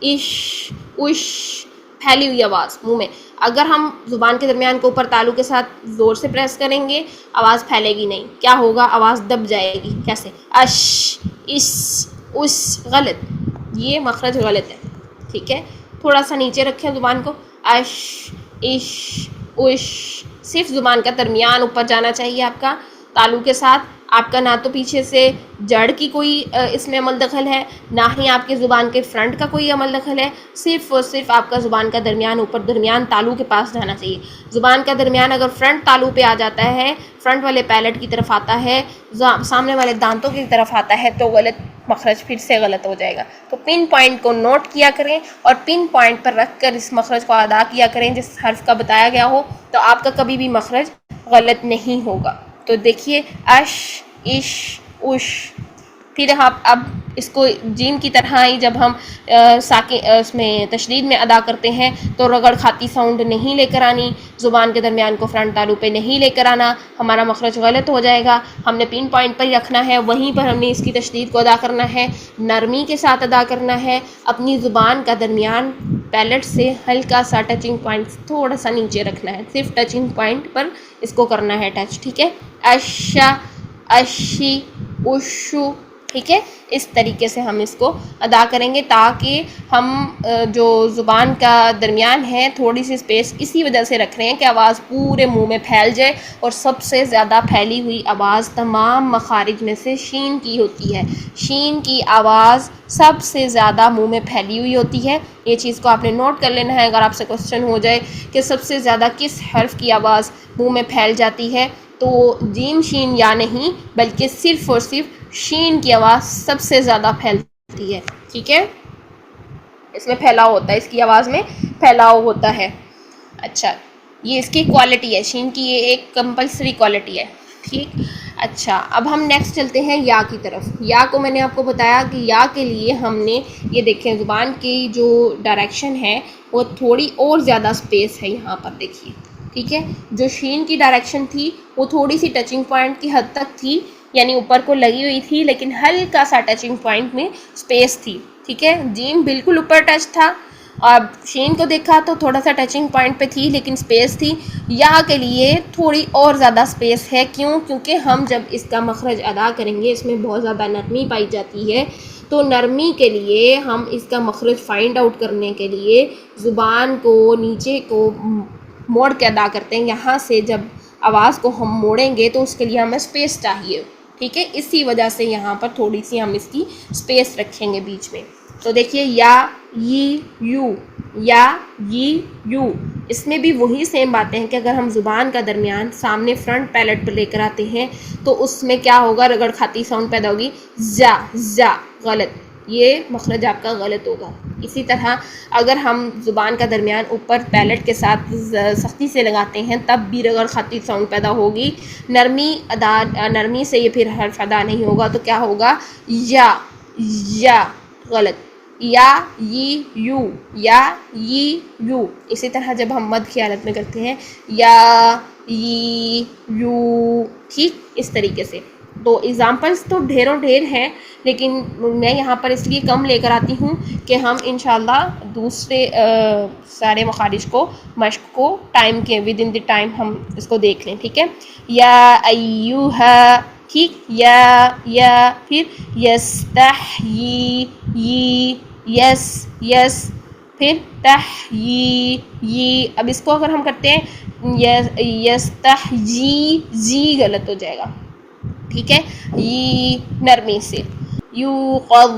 اش, اش, پھیلی ہوئی آواز منہ میں. اگر ہم زبان کے درمیان کو اوپر تالو کے ساتھ زور سے پریس کریں گے آواز پھیلے گی نہیں. کیا ہوگا؟ آواز دب جائے گی. کیسے؟ اش, اس, اس. غلط. یہ مخرج غلط ہے. ٹھیک ہے. تھوڑا سا نیچے رکھیں زبان کو. اش, اش, اش. صرف زبان کا درمیان اوپر جانا چاہیے آپ کا تالو کے ساتھ. آپ کا نہ تو پیچھے سے جڑ کی کوئی اس میں عمل دخل ہے, نہ ہی آپ کے زبان کے فرنٹ کا کوئی عمل دخل ہے. صرف اور صرف آپ کا زبان کا درمیان اوپر درمیان تالو کے پاس جانا چاہیے. زبان کا درمیان اگر فرنٹ تالو پہ آ جاتا ہے, فرنٹ والے پیلٹ کی طرف آتا ہے, سامنے والے دانتوں کی طرف آتا ہے, تو غلط مخرج پھر سے غلط ہو جائے گا. تو پن پوائنٹ کو نوٹ کیا کریں, اور پن پوائنٹ پر رکھ کر اس مخرج کو ادا کیا کریں جس حرف کا بتایا گیا ہو, تو آپ کا کبھی بھی مخرج غلط نہیں ہوگا. تو دیکھیے اش, اش, اش. پھر اب اس کو جیم کی طرح ہی جب ہم اس میں تشدید میں ادا کرتے ہیں تو رگڑ کھاتی ساؤنڈ نہیں لے کر آنی، زبان کے درمیان کو فرنٹ تالو پہ نہیں لے کر آنا، ہمارا مخرج غلط ہو جائے گا. ہم نے پن پوائنٹ پر ہی رکھنا ہے، وہیں پر ہم نے اس کی تشدید کو ادا کرنا ہے، نرمی کے ساتھ ادا کرنا ہے. اپنی زبان کا درمیان پیلٹ سے ہلکا سا ٹچنگ پوائنٹ تھوڑا سا نیچے رکھنا ہے، صرف ٹچنگ پوائنٹ پر اس کو کرنا ہے ٹچ. ٹھیک ہے، اشا، اشی، اشو. ٹھیک ہے، اس طریقے سے ہم اس کو ادا کریں گے تاکہ ہم جو زبان کا درمیان ہے تھوڑی سی اسپیس اسی وجہ سے رکھ رہے ہیں کہ آواز پورے منہ میں پھیل جائے. اور سب سے زیادہ پھیلی ہوئی آواز تمام مخارج میں سے شین کی ہوتی ہے. شین کی آواز سب سے زیادہ منہ میں پھیلی ہوئی ہوتی ہے. یہ چیز کو آپ نے نوٹ کر لینا ہے. اگر آپ سے کوسچن ہو جائے کہ سب سے زیادہ کس حرف کی آواز منہ میں پھیل جاتی ہے تو جیم شین یا نہیں بلکہ صرف اور صرف شین کی آواز سب سے زیادہ پھیلتی ہے. ٹھیک ہے، اس میں پھیلاؤ ہوتا ہے، اس کی آواز میں پھیلاؤ ہوتا ہے. اچھا، یہ اس کی کوالٹی ہے، شین کی یہ ایک کمپلسری کوالٹی ہے. ٹھیک، اچھا اب ہم نیکسٹ چلتے ہیں یا کی طرف. یا کو میں نے آپ کو بتایا کہ یا کے لیے ہم نے یہ دیکھیں زبان کی جو ڈائریکشن ہے وہ تھوڑی اور زیادہ اسپیس ہے یہاں پر دیکھیے. ٹھیک ہے، جو شین کی ڈائریکشن تھی وہ تھوڑی سی ٹچنگ پوائنٹ کی حد تک تھی، یعنی اوپر کو لگی ہوئی تھی لیکن ہلکا سا ٹچنگ پوائنٹ میں اسپیس تھی. ٹھیک ہے، جیم بالکل اوپر ٹچ تھا، اور شین کو دیکھا تو تھوڑا سا ٹچنگ پوائنٹ پہ تھی لیکن اسپیس تھی. یا کے لیے تھوڑی اور زیادہ اسپیس ہے. کیونکہ ہم جب اس کا مخرج ادا کریں گے اس میں بہت زیادہ نرمی پائی جاتی ہے، تو نرمی کے لیے ہم اس کا مخرج فائنڈ آؤٹ کرنے کے لیے زبان کو نیچے کو موڑ کے ادا کرتے ہیں. یہاں سے جب آواز کو ہم موڑیں گے تو اس کے لیے ہمیں اسپیس چاہیے. ٹھیک ہے، اسی وجہ سے یہاں پر تھوڑی سی ہم اس کی اسپیس رکھیں گے بیچ میں. تو دیکھیے یا، ی، یو، یا، ی، یو. اس میں بھی وہی سیم باتیں ہیں کہ اگر ہم زبان کا درمیان سامنے فرنٹ پیلٹ پہ لے کر آتے ہیں تو اس میں کیا ہوگا، رگڑ کھاتی ساؤنڈ پیدا ہوگی. زا، زا، غلط، یہ مخرج آپ کا غلط ہوگا. اسی طرح اگر ہم زبان کا درمیان اوپر پیلٹ کے ساتھ سختی سے لگاتے ہیں تب بھی رگڑ کھاتی ساؤنڈ پیدا ہوگی. نرمی سے یہ پھر حرف ادا نہیں ہوگا تو کیا ہوگا، یا، یا، غلط. یا، ی، یو، یا، ی، یو. اسی طرح جب ہم مد کی حالت میں کرتے ہیں یا، ی، یو. ٹھیک، اس طریقے سے. تو ایگزامپلس تو ڈھیروں ڈھیر ہیں لیکن میں یہاں پر اس لیے کم لے کر آتی ہوں کہ ہم انشاءاللہ دوسرے سارے مخارج کو مشق کو ٹائم کے ود ان دی ٹائم ہم اس کو دیکھ لیں. ٹھیک ہے، یا ایوہا. ٹھیک، یا پھر یستحیی، ی، یس، یس، پھر تحیی. اب اس کو اگر ہم کرتے ہیں یستحجی، جی غلط ہو جائے گا. ٹھیک ہے، ی نرمی سے. یوقظ.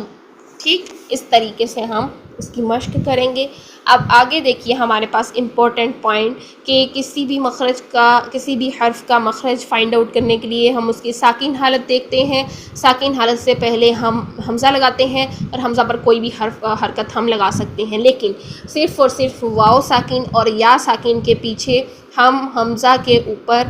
ٹھیک، اس طریقے سے ہم اس کی مشق کریں گے. اب آگے دیکھیے ہمارے پاس امپورٹنٹ پوائنٹ کہ کسی بھی مخرج کا، کسی بھی حرف کا مخرج فائنڈ آؤٹ کرنے کے لیے ہم اس کی ساکن حالت دیکھتے ہیں. ساکن حالت سے پہلے ہم حمزہ لگاتے ہیں اور حمزہ پر کوئی بھی حرکت ہم لگا سکتے ہیں، لیکن صرف اور صرف واو ساکن اور یا ساکن کے پیچھے ہم حمزہ کے اوپر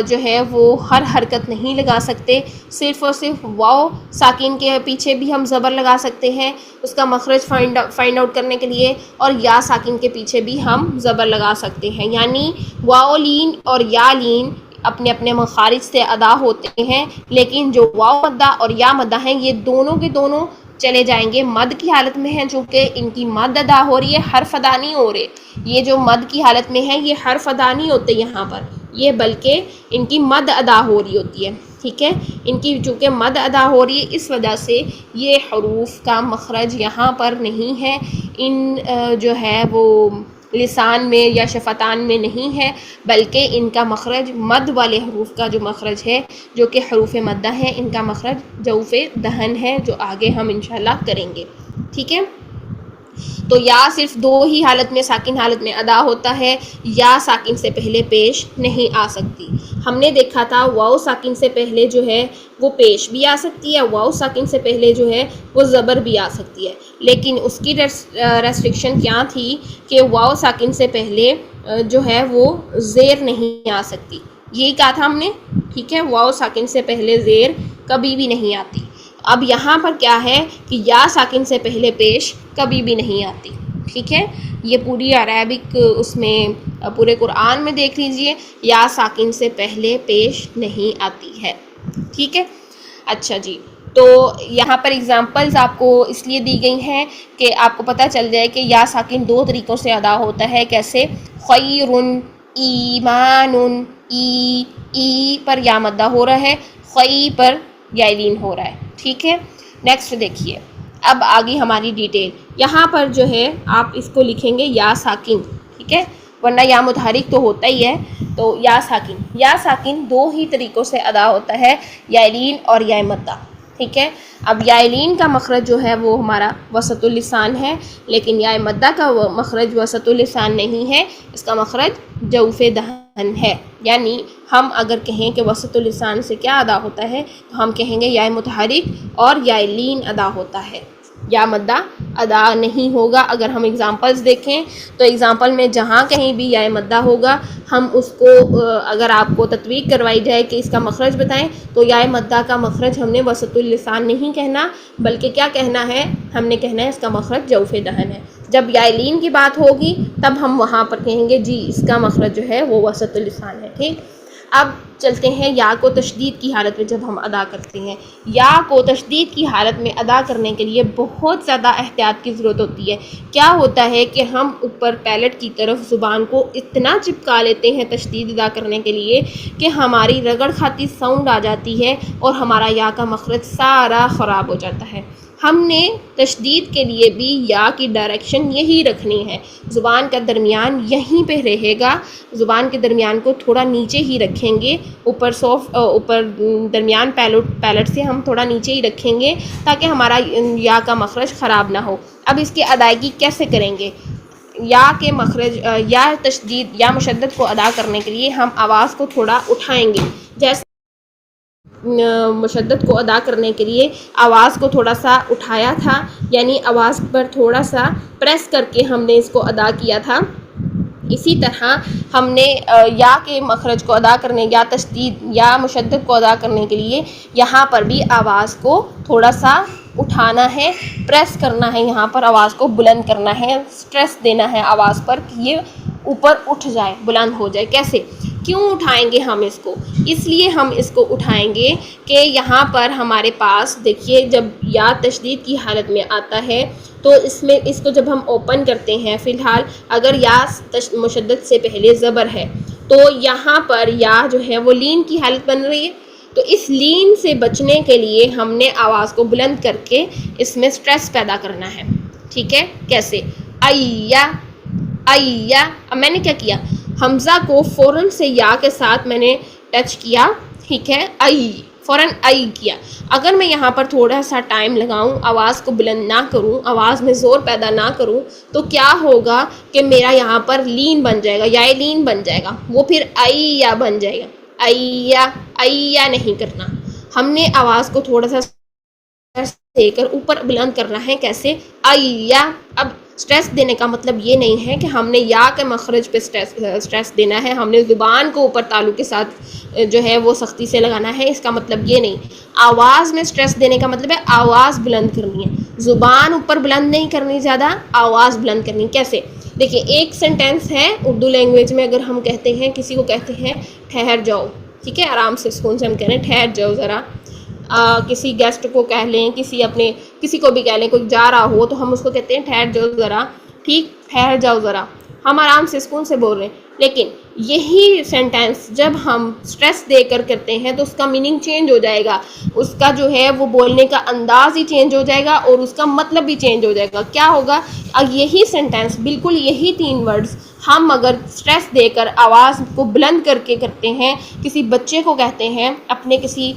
جو ہے وہ ہر حرکت نہیں لگا سکتے. صرف اور صرف واو ساکن کے پیچھے بھی ہم زبر لگا سکتے ہیں اس کا مخرج فائنڈ آؤٹ کرنے کے لیے، اور یا ساکن کے پیچھے بھی ہم زبر لگا سکتے ہیں. یعنی واو لین اور یا لین اپنے اپنے مخارج سے ادا ہوتے ہیں، لیکن جو واو مدہ اور یا مدہ ہیں یہ دونوں کے دونوں چلے جائیں گے مد کی حالت میں ہیں، چونکہ ان کی مد ادا ہو رہی ہے، حرف ادا نہیں ہو رہے. یہ جو مد کی حالت میں ہے یہ حرف ادا نہیں ہوتے یہاں پر، یہ بلکہ ان کی مد ادا ہو رہی ہوتی ہے. ٹھیک ہے، ان کی چونکہ مد ادا ہو رہی ہے اس وجہ سے یہ حروف کا مخرج یہاں پر نہیں ہے، ان جو ہے وہ لسان میں یا شفتان میں نہیں ہے، بلکہ ان کا مخرج مد والے حروف کا جو مخرج ہے جو کہ حروف مدہ ہے، ان کا مخرج جوف دہن ہے، جو آگے ہم انشاءاللہ کریں گے. ٹھیک ہے، تو یا صرف دو ہی حالت میں ساکن حالت میں ادا ہوتا ہے، یا ساکن سے پہلے پیش نہیں آ سکتی. ہم نے دیکھا تھا واو ساکن سے پہلے جو ہے وہ پیش بھی آ سکتی ہے، واو ساکن سے پہلے جو ہے وہ زبر بھی آ سکتی ہے، لیکن اس کی ریسٹرکشن کیا تھی کہ واو ساکن سے پہلے جو ہے وہ زیر نہیں آ سکتی. یہی کہا تھا ہم نے. ٹھیک ہے، واو ساکن سے پہلے زیر کبھی بھی نہیں آتی. اب یہاں پر کیا ہے کہ یا ساکن سے پہلے پیش کبھی بھی نہیں آتی. ٹھیک ہے, یہ پوری عربک اس میں پورے قرآن میں دیکھ لیجئے, یا ساکن سے پہلے پیش نہیں آتی ہے. ٹھیک ہے. اچھا جی, تو یہاں پر اگزامپلز آپ کو اس لیے دی گئی ہیں کہ آپ کو پتہ چل جائے کہ یا ساکن دو طریقوں سے ادا ہوتا ہے. کیسے؟ خیرن، ایمان، ای پر یا مدہ ہو رہا ہے, خی پر یا لین ہو رہا ہے. ٹھیک ہے. نیکسٹ دیکھیے, اب آگے ہماری ڈیٹیل. یہاں پر جو ہے آپ اس کو لکھیں گے یا ساکن. ٹھیک ہے, ورنہ یا متحرک تو ہوتا ہی ہے. تو یا ساکن, یا ساکن دو ہی طریقوں سے ادا ہوتا ہے, یا لین اور یا مدہ. ٹھیک ہے. اب یا لین کا مخرج جو ہے وہ ہمارا وسط اللسان ہے, لیکن یا مدہ کا مخرج وسط اللسان نہیں ہے, اس کا مخرج جوف دہن ہے. یعنی ہم اگر کہیں کہ وسط اللسان سے کیا ادا ہوتا ہے, تو ہم کہیں گے یا متحرک اور یا لین ادا ہوتا ہے, یا مدہ ادا نہیں ہوگا. اگر ہم اگزامپلز دیکھیں تو اگزامپل میں جہاں کہیں بھی یا مدہ ہوگا, ہم اس کو اگر آپ کو تطبیق کروائی جائے کہ اس کا مخرج بتائیں, تو یا مدہ کا مخرج ہم نے وسط اللسان نہیں کہنا, بلکہ کیا کہنا ہے, ہم نے کہنا ہے اس کا مخرج جوف دہن ہے. جب یا لین کی بات ہوگی تب ہم وہاں پر کہیں گے جی اس کا مخرج جو ہے وہ وسط اللسان ہے. ٹھیک. اب چلتے ہیں یا کو تشدید کی حالت میں جب ہم ادا کرتے ہیں. یا کو تشدید کی حالت میں ادا کرنے کے لیے بہت زیادہ احتیاط کی ضرورت ہوتی ہے. کیا ہوتا ہے کہ ہم اوپر پیلٹ کی طرف زبان کو اتنا چپکا لیتے ہیں تشدید ادا کرنے کے لیے کہ ہماری رگڑ کھاتی ساؤنڈ آ جاتی ہے اور ہمارا یا کا مخرج سارا خراب ہو جاتا ہے. ہم نے تشدید کے لیے بھی یا کی ڈائریکشن یہی رکھنی ہے. زبان کا درمیان یہیں پہ رہے گا, زبان کے درمیان کو تھوڑا نیچے ہی رکھیں گے, اوپر درمیان پیلٹ سے ہم تھوڑا نیچے ہی رکھیں گے تاکہ ہمارا یا کا مخرج خراب نہ ہو. اب اس کی ادائیگی کیسے کریں گے؟ یا کے مخرج یا تشدید یا مشدد کو ادا کرنے کے لیے ہم آواز کو تھوڑا اٹھائیں گے. جیسے مشدد کو ادا کرنے کے لیے آواز کو تھوڑا سا اٹھایا تھا, یعنی آواز پر تھوڑا سا پریس کر کے ہم نے اس کو ادا کیا تھا. اسی طرح ہم نے یا کے مخرج کو ادا کرنے, یا تشدید یا مشدد کو ادا کرنے کے لیے یہاں پر بھی آواز کو تھوڑا سا اٹھانا ہے, پریس کرنا ہے, یہاں پر آواز کو بلند کرنا ہے, سٹریس دینا ہے آواز پر کہ یہ اوپر اٹھ جائے, بلند ہو جائے. کیسے, کیوں اٹھائیں گے ہم اس کو؟ اس لیے ہم اس کو اٹھائیں گے کہ یہاں پر ہمارے پاس دیکھیے جب یا تشدید کی حالت میں آتا ہے تو اس کو جب ہم اوپن کرتے ہیں, فی الحال اگر یا مشدد سے پہلے زبر ہے تو یہاں پر یا جو ہے وہ لین کی حالت بن رہی ہے. تو اس لین سے بچنے کے لیے ہم نے آواز کو بلند کر کے اس میں سٹریس پیدا کرنا ہے. ٹھیک ہے. کیسے؟ ایا, ایا. اب میں نے کیا کیا, حمزہ کو فوراً سے یا کے ساتھ میں نے ٹچ کیا. ٹھیک ہے. فوراً کیا. اگر میں یہاں پر تھوڑا سا ٹائم لگاؤں, آواز کو بلند نہ کروں, آواز میں زور پیدا نہ کروں, تو کیا ہوگا کہ میرا یہاں پر لین بن جائے گا, یا لین بن جائے گا, وہ پھر یا بن جائے گا. ایا نہیں کرنا, ہم نے آواز کو تھوڑا سا دے کر اوپر بلند کرنا ہے. کیسے؟ ایا. اب سٹریس دینے کا مطلب یہ نہیں ہے کہ ہم نے یا کے مخرج پہ سٹریس دینا ہے, ہم نے زبان کو اوپر تالو کے ساتھ جو ہے وہ سختی سے لگانا ہے, اس کا مطلب یہ نہیں. آواز میں سٹریس دینے کا مطلب ہے آواز بلند کرنی ہے, زبان اوپر بلند نہیں کرنی, زیادہ آواز بلند کرنی. کیسے؟ دیکھیے ایک سینٹینس ہے اردو لینگویج میں, اگر ہم کہتے ہیں کسی کو کہتے ہیں ٹھہر جاؤ, ٹھیک ہے, آرام سے سکون سے ہم کہہ رہے ہیں ٹھہر جاؤ ذرا, کسی گیسٹ کو کہہ لیں, کسی کو بھی کہہ لیں, کوئی جا رہا ہو تو ہم اس کو کہتے ہیں ٹھہر جاؤ ذرا. ٹھیک, ٹھہر جاؤ ذرا, ہم آرام سے سکون سے بول رہے ہیں. لیکن یہی سینٹینس جب ہم سٹریس دے کر کرتے ہیں تو اس کا میننگ چینج ہو جائے گا, اس کا جو ہے وہ بولنے کا انداز ہی چینج ہو جائے گا اور اس کا مطلب بھی چینج ہو جائے گا. کیا ہوگا؟ یہی سینٹینس, بالکل یہی 3 ورڈز ہم اگر سٹریس دے کر آواز کو بلند کر کے کرتے ہیں, کسی بچے کو کہتے ہیں, اپنے کسی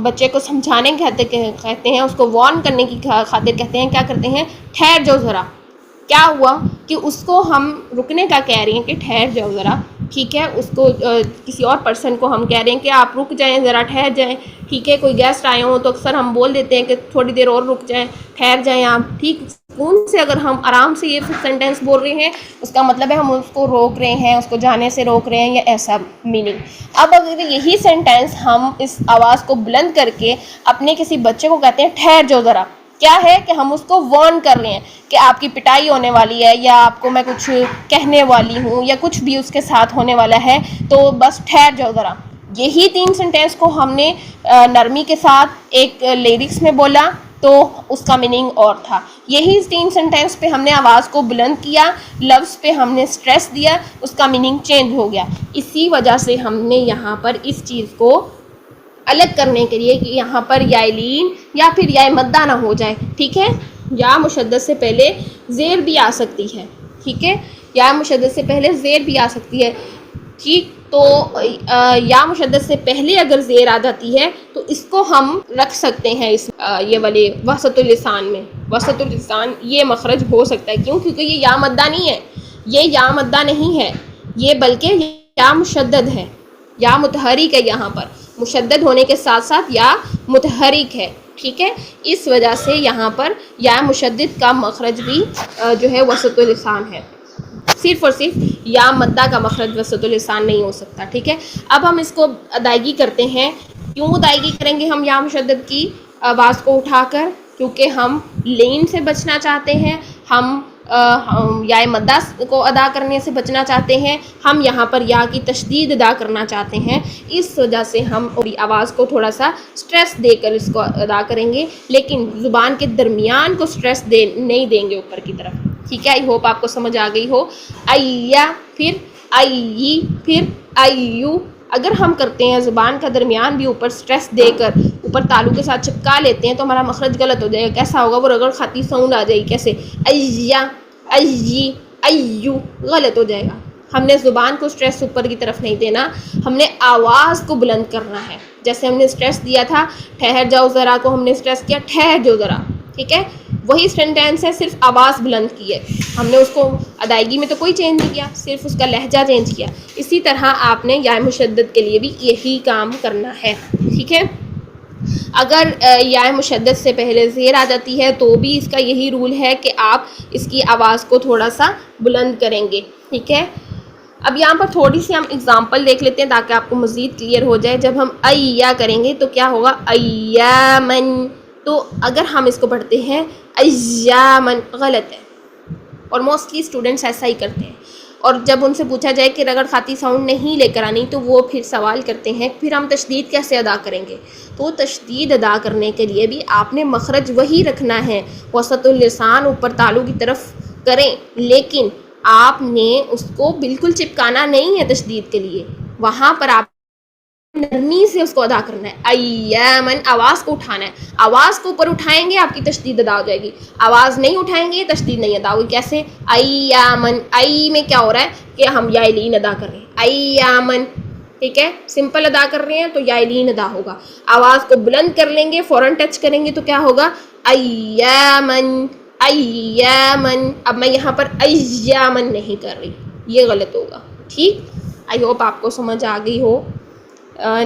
بچے کو سمجھانے کہتے ہیں, اس کو وارن کرنے کی خاطر کہتے ہیں, کیا کرتے ہیں, ٹھہر جاؤ ذرا. کیا ہوا کہ اس کو ہم رکنے کا کہہ رہے ہیں کہ ٹھہر جاؤ ذرا. ٹھیک ہے, اس کو کسی اور پرسن کو ہم کہہ رہے ہیں کہ آپ رک جائیں ذرا, ٹھہر جائیں. ٹھیک ہے, کوئی گیسٹ آئے ہوں تو اکثر ہم بول دیتے ہیں کہ تھوڑی دیر اور رک جائیں, ٹھہر جائیں آپ. ٹھیک, سکون سے اگر ہم آرام سے یہ سینٹینس بول رہے ہیں اس کا مطلب ہے ہم اس کو روک رہے ہیں، اس کو جانے سے روک رہے ہیں، یا ایسا میننگ۔ اب اگر یہی سینٹینس ہم اس آواز کو بلند کر کے اپنے کسی بچے کو کہتے ہیں ٹھہر جو ذرا، کیا ہے کہ ہم اس کو وارن کر رہے ہیں کہ آپ کی پٹائی ہونے والی ہے، یا آپ کو میں کچھ کہنے والی ہوں، یا کچھ بھی اس کے ساتھ ہونے والا ہے، تو بس ٹھہر جاؤ ذرا۔ یہی 3 سینٹینس کو ہم نے نرمی کے ساتھ ایک لیرکس میں بولا تو اس کا میننگ اور تھا۔ یہی 3 سینٹینس پہ ہم نے آواز کو بلند کیا، لفظ پہ ہم نے سٹریس دیا، اس کا میننگ چینج ہو گیا۔ اسی وجہ سے ہم نے یہاں پر اس چیز کو الگ کرنے کے لیے کہ یہاں پر یا لین یا پھر یا مدہ نہ ہو جائے، ٹھیک ہے؟ یا مشدد سے پہلے زیر بھی آ سکتی ہے، ٹھیک ہے؟ یا مشدد سے پہلے زیر بھی آ سکتی ہے، ٹھیک؟ تو یا مشدد سے پہلے اگر زیر آ جاتی ہے تو اس کو ہم رکھ سکتے ہیں اس یہ والے وسط اللسان میں۔ وسط اللسان یہ مخرج ہو سکتا ہے، کیوں؟ کیونکہ یہ یا مدہ نہیں ہے، یہ یا مدہ نہیں ہے، یہ بلکہ یا مشدد ہے، یا متحرک ہے۔ یہاں پر مشدد ہونے کے ساتھ ساتھ یا متحرک ہے، ٹھیک ہے؟ اس وجہ سے یہاں پر یا مشدد کا مخرج بھی جو ہے وسط اللسان ہے، صرف اور صرف یا مدہ کا مخرج وسط اللسان نہیں ہو سکتا، ٹھیک ہے؟ اب ہم اس کو ادائیگی کرتے ہیں۔ کیوں ادائیگی کریں گے ہم یا مشدد کی آواز کو اٹھا کر؟ کیونکہ ہم لین سے بچنا چاہتے ہیں، ہم یا مدہ کو ادا کرنے سے بچنا چاہتے ہیں، ہم یہاں پر یا کی تشدید ادا کرنا چاہتے ہیں، اس وجہ سے ہم آواز کو تھوڑا سا سٹریس دے کر اس کو ادا کریں گے، لیکن زبان کے درمیان کو سٹریس نہیں دیں گے اوپر کی طرف، ٹھیک ہے؟ آئی ہوپ آپ کو سمجھ آ گئی ہو۔ ایا، پھر ائی، پھر ایو۔ اگر ہم کرتے ہیں زبان کا درمیان بھی اوپر سٹریس دے کر اوپر تالو کے ساتھ چپکا لیتے ہیں تو ہمارا مخرج غلط ہو جائے گا۔ کیسا ہوگا؟ وہ رگڑ کھاتی ساؤنڈ آ جائے گی، کیسے؟ ایا، ای، ایو، غلط ہو جائے گا۔ ہم نے زبان کو سٹریس اوپر کی طرف نہیں دینا، ہم نے آواز کو بلند کرنا ہے۔ جیسے ہم نے سٹریس دیا تھا ٹھہر جاؤ ذرا کو، ہم نے سٹریس کیا ٹھہر جو ذرا، ٹھیک ہے؟ وہی سینٹینس ہے، صرف آواز بلند کی ہے ہم نے، اس کو ادائیگی میں تو کوئی چینج نہیں کیا، صرف اس کا لہجہ چینج کیا۔ اسی طرح آپ نے یا مشدد کے لیے بھی یہی کام کرنا ہے، ٹھیک ہے؟ اگر یا مشدد سے پہلے زیر آ جاتی ہے تو بھی اس کا یہی رول ہے کہ آپ اس کی آواز کو تھوڑا سا بلند کریں گے، ٹھیک ہے؟ اب یہاں پر تھوڑی سی ہم اگزامپل دیکھ لیتے ہیں تاکہ آپ کو مزید کلیئر ہو جائے۔ جب ہم ایا کریں گے تو کیا ہوگا؟ ایامن، تو اگر ہم اس کو پڑھتے ہیں ایامن، غلط ہے، اور موسٹلی اسٹوڈنٹس ایسا ہی کرتے ہیں، اور جب ان سے پوچھا جائے کہ رگڑ خاتی ساؤنڈ نہیں لے کر آنی تو وہ پھر سوال کرتے ہیں پھر ہم تشدید کیسے ادا کریں گے؟ تو تشدید ادا کرنے کے لیے بھی آپ نے مخرج وہی رکھنا ہے، وسط اللسان اوپر تالو کی طرف کریں، لیکن آپ نے اس کو بالکل چپکانا نہیں ہے تشدید کے لیے، وہاں پر آپ نرمی سے اس کو ادا کرنا ہے۔ ایامن، آواز کو اٹھانا ہے، آواز کو اوپر اٹھائیں گے آپ کی تشدید ادا ہو جائے گی، آواز نہیں اٹھائیں گے تشدید نہیں ادا ہوگی۔ کیسے؟ ایامن، ای میں کیا ہو رہا ہے کہ ہم یا لین ادا کر رہے ہیں، ایامن، ٹھیک ہے؟ سمپل ادا کر رہے ہیں تو یا لین ادا ہوگا، آواز کو بلند کر لیں گے، فوراً ٹچ کریں گے تو کیا ہوگا؟ ایامن، ایامن۔ اب میں یہاں پر ایامن نہیں کر رہی، یہ غلط ہوگا، ٹھیک؟ آئی ہوپ آپ کو سمجھ آ گئی ہو۔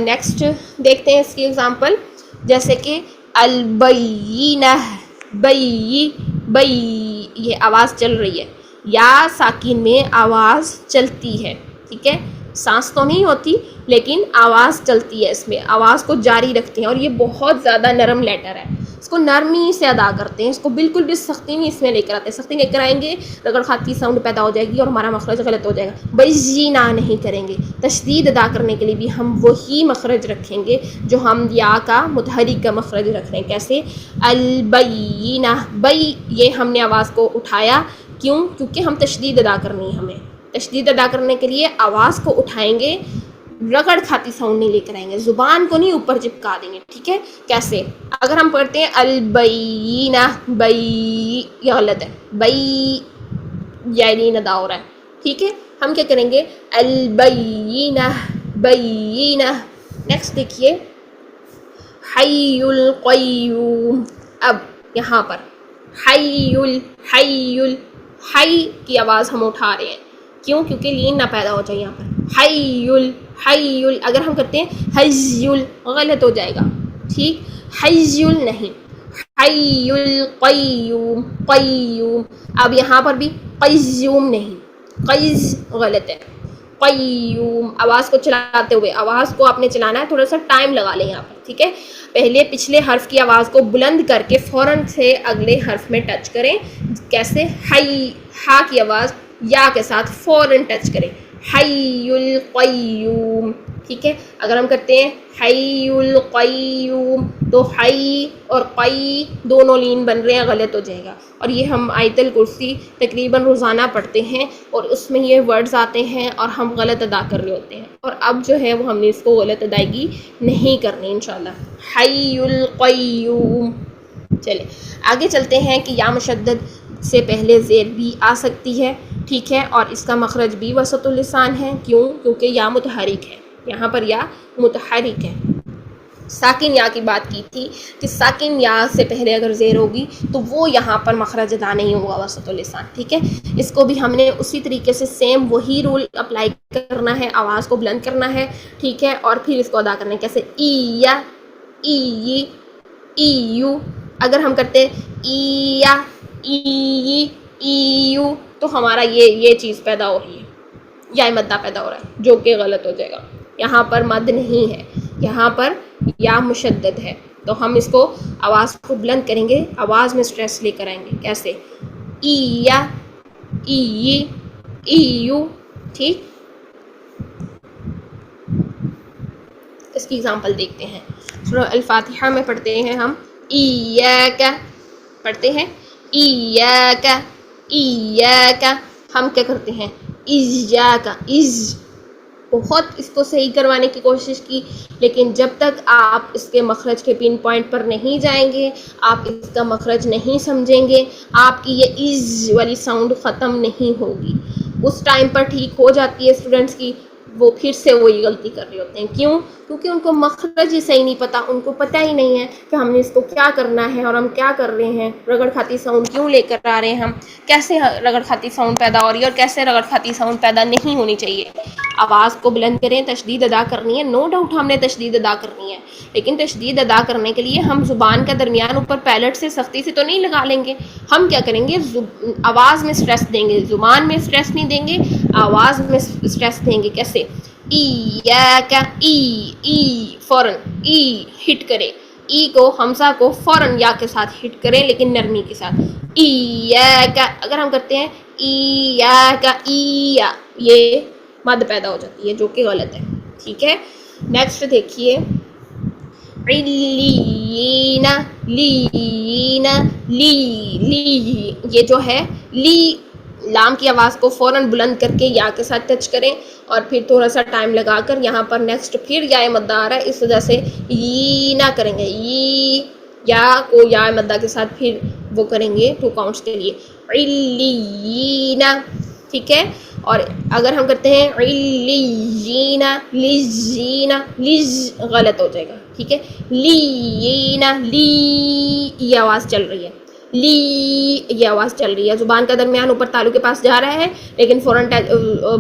نیکسٹ دیکھتے ہیں اس کی ایگزامپل، جیسے کہ البینہ، بئی، بئی، یہ آواز چل رہی ہے، یا ساکن میں آواز چلتی ہے، ٹھیک ہے؟ سانس تو نہیں ہوتی لیکن آواز چلتی ہے، اس میں آواز کو جاری رکھتے ہیں، اور یہ بہت زیادہ نرم لیٹر ہے، اس کو نرمی سے ادا کرتے ہیں، اس کو بالکل بھی سختی نہیں اس میں لے کر آتے، سختی لے کر آئیں گے رگڑ خاتی ساؤنڈ پیدا ہو جائے گی اور ہمارا مخرج غلط ہو جائے گا۔ بیجینا نہیں کریں گے، تشدید ادا کرنے کے لیے بھی ہم وہی مخرج رکھیں گے جو ہم یا کا متحرک کا مخرج رکھ رہے ہیں۔ کیسے؟ البینہ، بئی، یہ ہم نے آواز کو اٹھایا، کیوں؟ کیونکہ ہم تشدید ادا کرنی ہے، ہمیں تشدید ادا کرنے کے لیے آواز کو اٹھائیں گے، رگڑ کھاتی ساؤنڈ نہیں لے کر آئیں گے، زبان کو نہیں اوپر چپکا دیں گے، ٹھیک ہے؟ کیسے؟ اگر ہم پڑھتے ہیں البینہ، بئی، یہ غلط ہے، بئی یا لین ادا ہو رہا ہے، ٹھیک ہے؟ ہم کیا کریں گے؟ البینہ، بینہ۔ نیکسٹ دیکھیے حی القیوم۔ اب یہاں پر حی کی آواز ہم اٹھا رہے ہیں، کیوں؟ کیونکہ لین نہ پیدا ہو جائے یہاں پر، حی، اگر ہم کرتے ہیں حی، غلط ہو جائے گا، ٹھیک؟ حی نہیں، حی القیوم قیوم. اب یہاں پر بھی قیوم نہیں، قیز غلط ہے، قیوم. آواز کو چلاتے ہوئے، آواز کو آپ نے چلانا ہے، تھوڑا سا ٹائم لگا لیں یہاں پر، ٹھیک ہے. پہلے پچھلے حرف کی آواز کو بلند کر کے فوراً سے اگلے حرف میں ٹچ کریں. کیسے؟ حی، ہا کی آواز یا کے ساتھ فوراً ٹچ کریں. حی القیوم. ٹھیک ہے. اگر ہم کرتے ہیں حی القیوم تو حی اور قی دونوں لین بن رہے ہیں، غلط ہو جائے گا. اور یہ ہم آیت الکرسی تقریباً روزانہ پڑھتے ہیں اور اس میں یہ ورڈز آتے ہیں اور ہم غلط ادا کر رہے ہوتے ہیں، اور اب جو ہے وہ ہم نے اس کو غلط ادائیگی نہیں کرنی انشاءاللہ. حی القیوم. چلے آگے چلتے ہیں کہ یا مشدد سے پہلے زیر بھی آ سکتی ہے، ٹھیک ہے، اور اس کا مخرج بھی وسط اللسان ہے. کیوں؟ کیونکہ یا متحرک ہے، یہاں پر یا متحرک ہے. ساکن یا کی بات کی تھی کہ ساکن یا سے پہلے اگر زیر ہوگی تو وہ یہاں پر مخرج ادا نہیں ہوگا وسط اللسان. ٹھیک ہے. اس کو بھی ہم نے اسی طریقے سے سیم وہی رول اپلائی کرنا ہے، آواز کو بلند کرنا ہے، ٹھیک ہے، اور پھر اس کو ادا کرنا ہے. کیسے؟ ای یا، ای، ای یو. اگر ہم کرتے ای یا، ای، ای یو تو ہمارا یہ چیز پیدا ہو رہی ہے، یا مدہ پیدا ہو رہا ہے، جو کہ غلط ہو جائے گا. یہاں پر مد نہیں ہے، یہاں پر یا مشدد ہے. تو ہم اس کو آواز کو بلند کریں گے، آواز میں سٹریس لے کر آئیں گے. کیسے؟ ای یا، ای، ای یو. ٹھیک. اس کی اگزامپل دیکھتے ہیں. سورہ الفاتحہ میں پڑھتے ہیں ہم ایاک، پڑھتے ہیں ایاک، ایاک. ہم کیا کرتے ہیں؟ ایاک، از. بہت اس کو صحیح کروانے کی کوشش کی، لیکن جب تک آپ اس کے مخرج کے پن پوائنٹ پر نہیں جائیں گے، آپ اس کا مخرج نہیں سمجھیں گے، آپ کی یہ از والی ساؤنڈ ختم نہیں ہوگی. اس ٹائم پر ٹھیک ہو جاتی ہے اسٹوڈنٹس کی، وہ پھر سے وہی غلطی کر رہے ہوتے ہیں. کیوں؟ کیونکہ ان کو مخرج ہی صحیح نہیں پتہ، ان کو پتہ ہی نہیں ہے کہ ہم نے اس کو کیا کرنا ہے اور ہم کیا کر رہے ہیں. رگڑ کھاتی ساؤنڈ کیوں لے کر آ رہے ہیں ہم، کیسے رگڑ کھاتی ساؤنڈ پیدا ہو رہی ہے اور کیسے رگڑ کھاتی ساؤنڈ پیدا نہیں ہونی چاہیے. آواز کو بلند کریں، تشدید ادا کرنی ہے، نو ڈاؤٹ ہم نے تشدید ادا کرنی ہے، لیکن تشدید ادا کرنے کے لیے ہم زبان کا درمیان اوپر پیلٹ سے سختی سے تو نہیں لگا لیں گے. ہم کیا کریں گے؟ آواز میں سٹریس دیں گے، زبان میں سٹریس نہیں دیں گے، آواز میں سٹریس دیں گے. کیسے؟ ای یا کا، ای، ای فوراً ای ہٹ کرے، ای کو حمزہ کو فوراً یا کے ساتھ ہٹ کریں، لیکن نرمی کے ساتھ. ای یا کا. اگر ہم کرتے ہیں ای یا کا، ای یا، یہ مد پیدا ہو جاتی ہے جو کہ غلط ہے. ٹھیک ہے. نیکسٹ دیکھیے علیین، لیین، لی، لی. یہ جو ہے لی، لام کی آواز کو فوراً بلند کر کے یا کے ساتھ ٹچ کریں اور پھر تھوڑا سا ٹائم لگا کر یہاں پر نیکسٹ پھر یا مدہ آ رہا ہے، اس وجہ سے ی نہ کریں گے، ی یا کو یا مدہ کے ساتھ پھر وہ کریں گے 2 کاؤنٹس کے لیے. علیین. ٹھیک ہے. اور اگر ہم کرتے ہیں علیین، لجین، لج غلط ہو جائے گا. ٹھیک ہے. لیین، لی، یہ آواز چل رہی ہے، لی، یہ آواز چل رہی ہے، زبان کا درمیان اوپر تالو کے پاس جا رہا ہے لیکن فوراً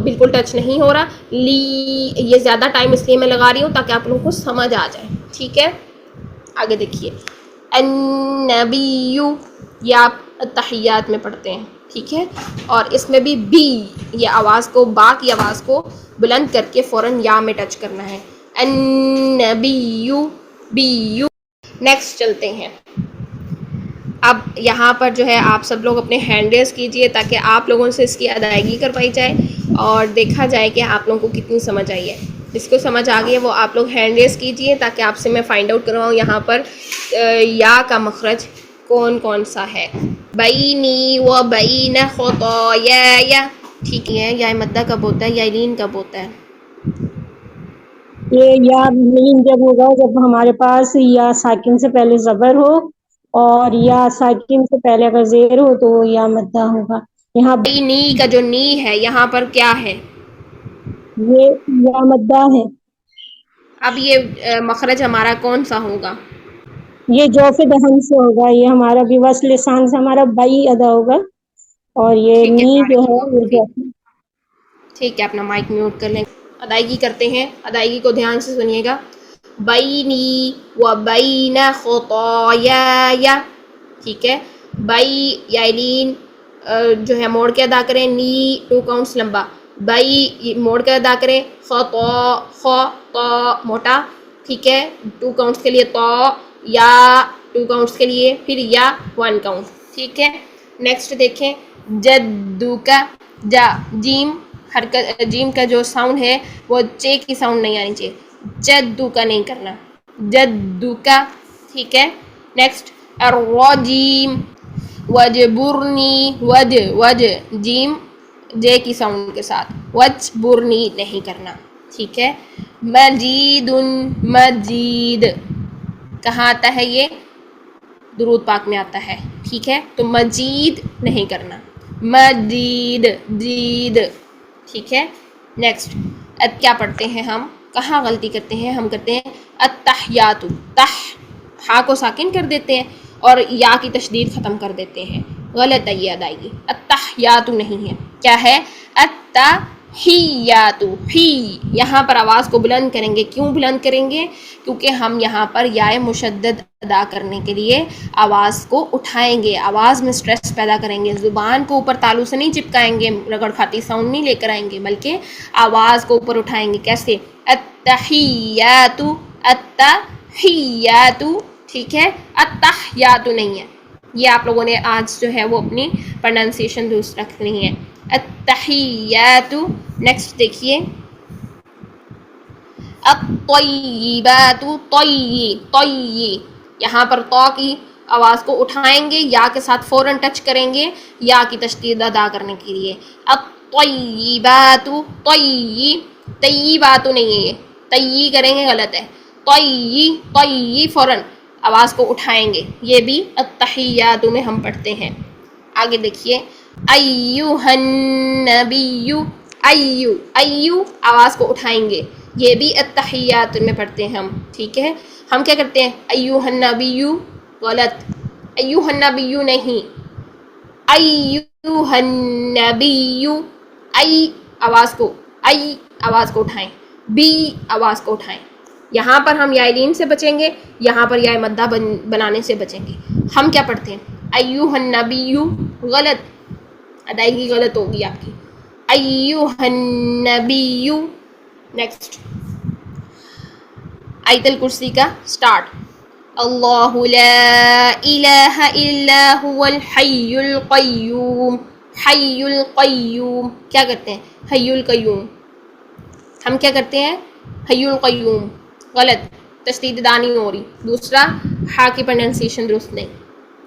بالکل ٹچ نہیں ہو رہا. لی، یہ زیادہ ٹائم اس لیے میں لگا رہی ہوں تاکہ آپ لوگوں کو سمجھ آ جائے. ٹھیک ہے. آگے دیکھیے النبی، یہ آپ تحیات میں پڑھتے ہیں، ٹھیک ہے، اور اس میں بھی بی، یہ آواز کو، با کی آواز کو بلند کر کے فوراً یا میں ٹچ کرنا ہے. النبی، بی یو. نیکسٹ چلتے ہیں. اب یہاں پر جو ہے آپ سب لوگ اپنے ہینڈ ریز کیجئے تاکہ آپ لوگوں سے اس کی ادائیگی کروائی جائے اور دیکھا جائے کہ آپ لوگوں کو کتنی سمجھ آئی ہے. جس کو سمجھ آ گئی ہے وہ آپ لوگ ہینڈ ریز کیجئے تاکہ آپ سے میں فائنڈ آؤٹ کرواؤں یہاں پر یا کا مخرج کون کون سا ہے. بینی و بین خطایا. ٹھیک ہے. یا مدہ کب ہوتا ہے، یا لین کب ہوتا ہے؟ یہ یا لین جب ہوگا جب ہمارے پاس یا ساکن سے پہلے زبر ہو، اور یا ساکن سے پہلے اگر زیر ہو تو وہ یا مدہ ہوگا. یہاں بینی کا جو نی ہے یہاں پر کیا ہے؟ یہ یا مدہ ہے. اب یہ مخرج ہمارا کون سا ہوگا؟ یہ جوف دہن سے ہوگا، یہ ہمارا بھی وصل لسان سے ہمارا بئی ادا ہوگا، اور یہ ٹھیک ہے. نی جو ہے یہ جوف. ٹھیک ہے. اپنا مائک میوٹ کر لیں. ادائیگی کرتے ہیں. ادائیگی کو دھیان سے سنیے گا. بینی و بین خطایا. ٹھیک ہے. بائی یا لین جو ہے موڑ کے ادا کریں. نی 2 کاؤنٹس لمبا. بائی موڑ کے ادا کریں. خ موٹا. ٹھیک ہے 2 کاؤنٹس کے لیے. تو یا 2 کاؤنٹس کے لیے. پھر یا 1 کاؤنٹ. ٹھیک ہے. نیکسٹ دیکھیں جدو کا جا جیم حرکت جیم کا جو ساؤنڈ ہے وہ چے کی ساؤنڈ نہیں آنی چاہیے. جدو کا نہیں کرنا. جدو کا. ٹھیک ہے. نیکسٹ الرجیم وجبرنی وج جیم جے کی ساؤنڈ کے ساتھ. وجبرنی نہیں کرنا. ٹھیک ہے. مجید مجید کہاں آتا ہے؟ یہ درود پاک میں آتا ہے. ٹھیک ہے. تو مجید نہیں کرنا. مجید جید. ٹھیک ہے. نیکسٹ اب کیا پڑھتے ہیں ہم؟ کہاں غلطی کرتے ہیں؟ ہم کرتے ہیں التحیات. ہا کو ساکن کر دیتے ہیں اور یا کی تشدید ختم کر دیتے ہیں. غلط ہے یہ ادائیگی. التحیات نہیں ہے. کیا ہے؟ التحیات. ہی یہاں پر آواز کو بلند کریں گے. کیوں بلند کریں گے؟ کیونکہ ہم یہاں پر یا مشدد ادا کرنے کے لیے آواز کو اٹھائیں گے. آواز میں سٹریس پیدا کریں گے. زبان کو اوپر تالو سے نہیں چپکائیں گے. رگڑ کھاتی ساؤنڈ نہیں لے کر آئیں گے بلکہ آواز کو اوپر اٹھائیں گے. کیسے؟ التحیات التحیات. ٹھیک ہے. التحیات نہیں ہے. یہ آپ لوگوں نے آج جو ہے وہ اپنی پروننسیشن درست رکھنی ہے. التحیات. نیکسٹ دیکھیے الطیبات. طی یہاں پر تو کی آواز کو اٹھائیں گے. یا کے ساتھ فوراً ٹچ کریں گے یا کی تشدید ادا کرنے کے لیے. الطیبات. طیبات نہیں ہے. یہ طی کریں گے غلط ہے. طی فوراً آواز کو اٹھائیں گے. یہ بھی التحیات میں ہم پڑھتے ہیں. آگے دیکھیے ایھا النبی. ایو آواز کو اٹھائیں گے. یہ بھی التحیات میں پڑھتے ہیں ہم. ٹھیک ہے. ہم کیا کرتے ہیں؟ ایھا النبی. غلط. ایھا النبی نہیں. ایھا النبی. آواز کو اٹھائیں. بی آواز کو اٹھائیں. یہاں پر ہم یا لین سے بچیں گے. یہاں پر یا مدہ بنانے سے بچیں گے. ہم کیا پڑھتے ہیں؟ ایھا النبی. غلط. ادائیگی غلط ہوگی آپ کی. ایھا النبی. نیکسٹ آیت الکرسی کا سٹارٹ. اللہ لا الہ الا هو الحی القیوم. حی القیوم کیا کرتے ہیں؟ حی القیوم. ہم کیا کرتے ہیں؟ حی القیوم. غلط. تشدید ادا نہیں ہو رہی. دوسرا ہا کی پروننسیشن درست نہیں.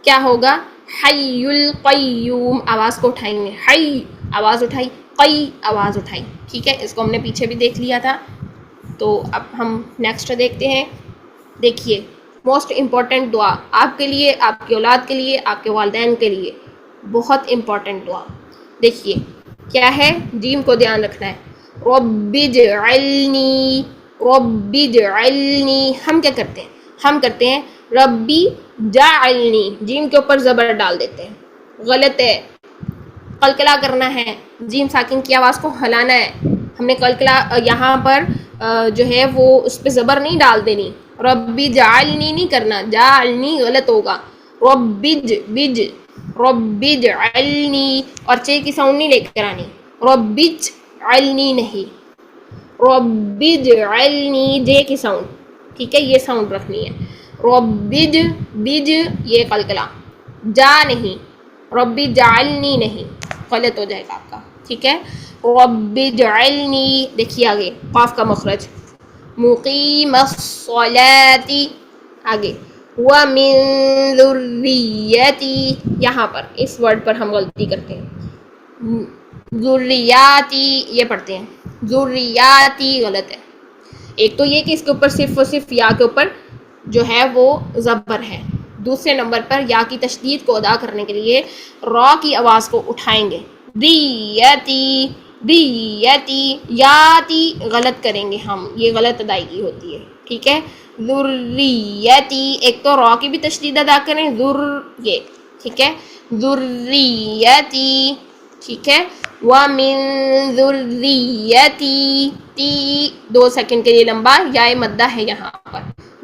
کیا ہوگا؟ حی القیوم. آواز کو اٹھائیں گے. حی آواز اٹھائی. قی آواز اٹھائی. ٹھیک ہے. اس کو ہم نے پیچھے بھی دیکھ لیا تھا. تو اب ہم نیکسٹ دیکھتے ہیں. دیکھیے موسٹ امپورٹنٹ دعا آپ کے لیے, آپ کی اولاد کے لیے, آپ کے والدین کے لیے بہت امپورٹنٹ دعا. دیکھیے کیا ہے؟ جیم کو دھیان رکھنا ہے. رب اجعلنی. رب اجعلنی. ہم کیا کرتے ہیں؟ ہم کرتے ہیں ربی جعلنی. جیم کے اوپر زبر ڈال دیتے ہیں. غلط ہے. قلقلہ کرنا ہے. جیم ساکن کی آواز کو ہلانا ہے. ہم نے قلقلہ یہاں پر جو ہے وہ اس پہ زبر نہیں ڈال دینی. ربی جعلنی نہیں کرنا. جعلنی غلط ہوگا. ربج بج ربی جعلنی. اور چے کی ساؤنڈ نہیں لے کر آنی. ربج علنی نہیں. ربی جعلنی جے کی ساؤنڈ. ٹھیک ہے. یہ ساؤنڈ رکھنی ہے. ربج بج یہ قلقلہ. جا نہیں. ربی جعلنی نہیں. غلط ہو جائے گا آپ کا. ٹھیک ہے. ربی جعلنی. دیکھیے آگے قاف کا مخرج. مقیم الصلاۃ. آگے ومن ذریتی. یہاں پر اس ورڈ پر ہم غلطی کرتے ہیں. ذریاتی یہ پڑھتے ہیں. ذریاتی غلط ہے. ایک تو یہ کہ اس کے اوپر صرف اور صرف یا کے اوپر جو ہے وہ زبر ہے. دوسرے نمبر پر یا کی تشدید کو ادا کرنے کے لیے را کی آواز کو اٹھائیں گے. دیتی دیتی. یاتی غلط کریں گے ہم. یہ غلط ادائیگی ہوتی ہے. ٹھیک ہے. ذریتی. ایک تو را کی بھی تشدید ادا کریں. ذر یہ. ٹھیک ہے. ذریتی. ٹھیک ہے. وَمِن ذُرِّيَّتِي. تی 2 سیکنڈ کے لیے لمبا. یا مدہ ہے یہاں پر.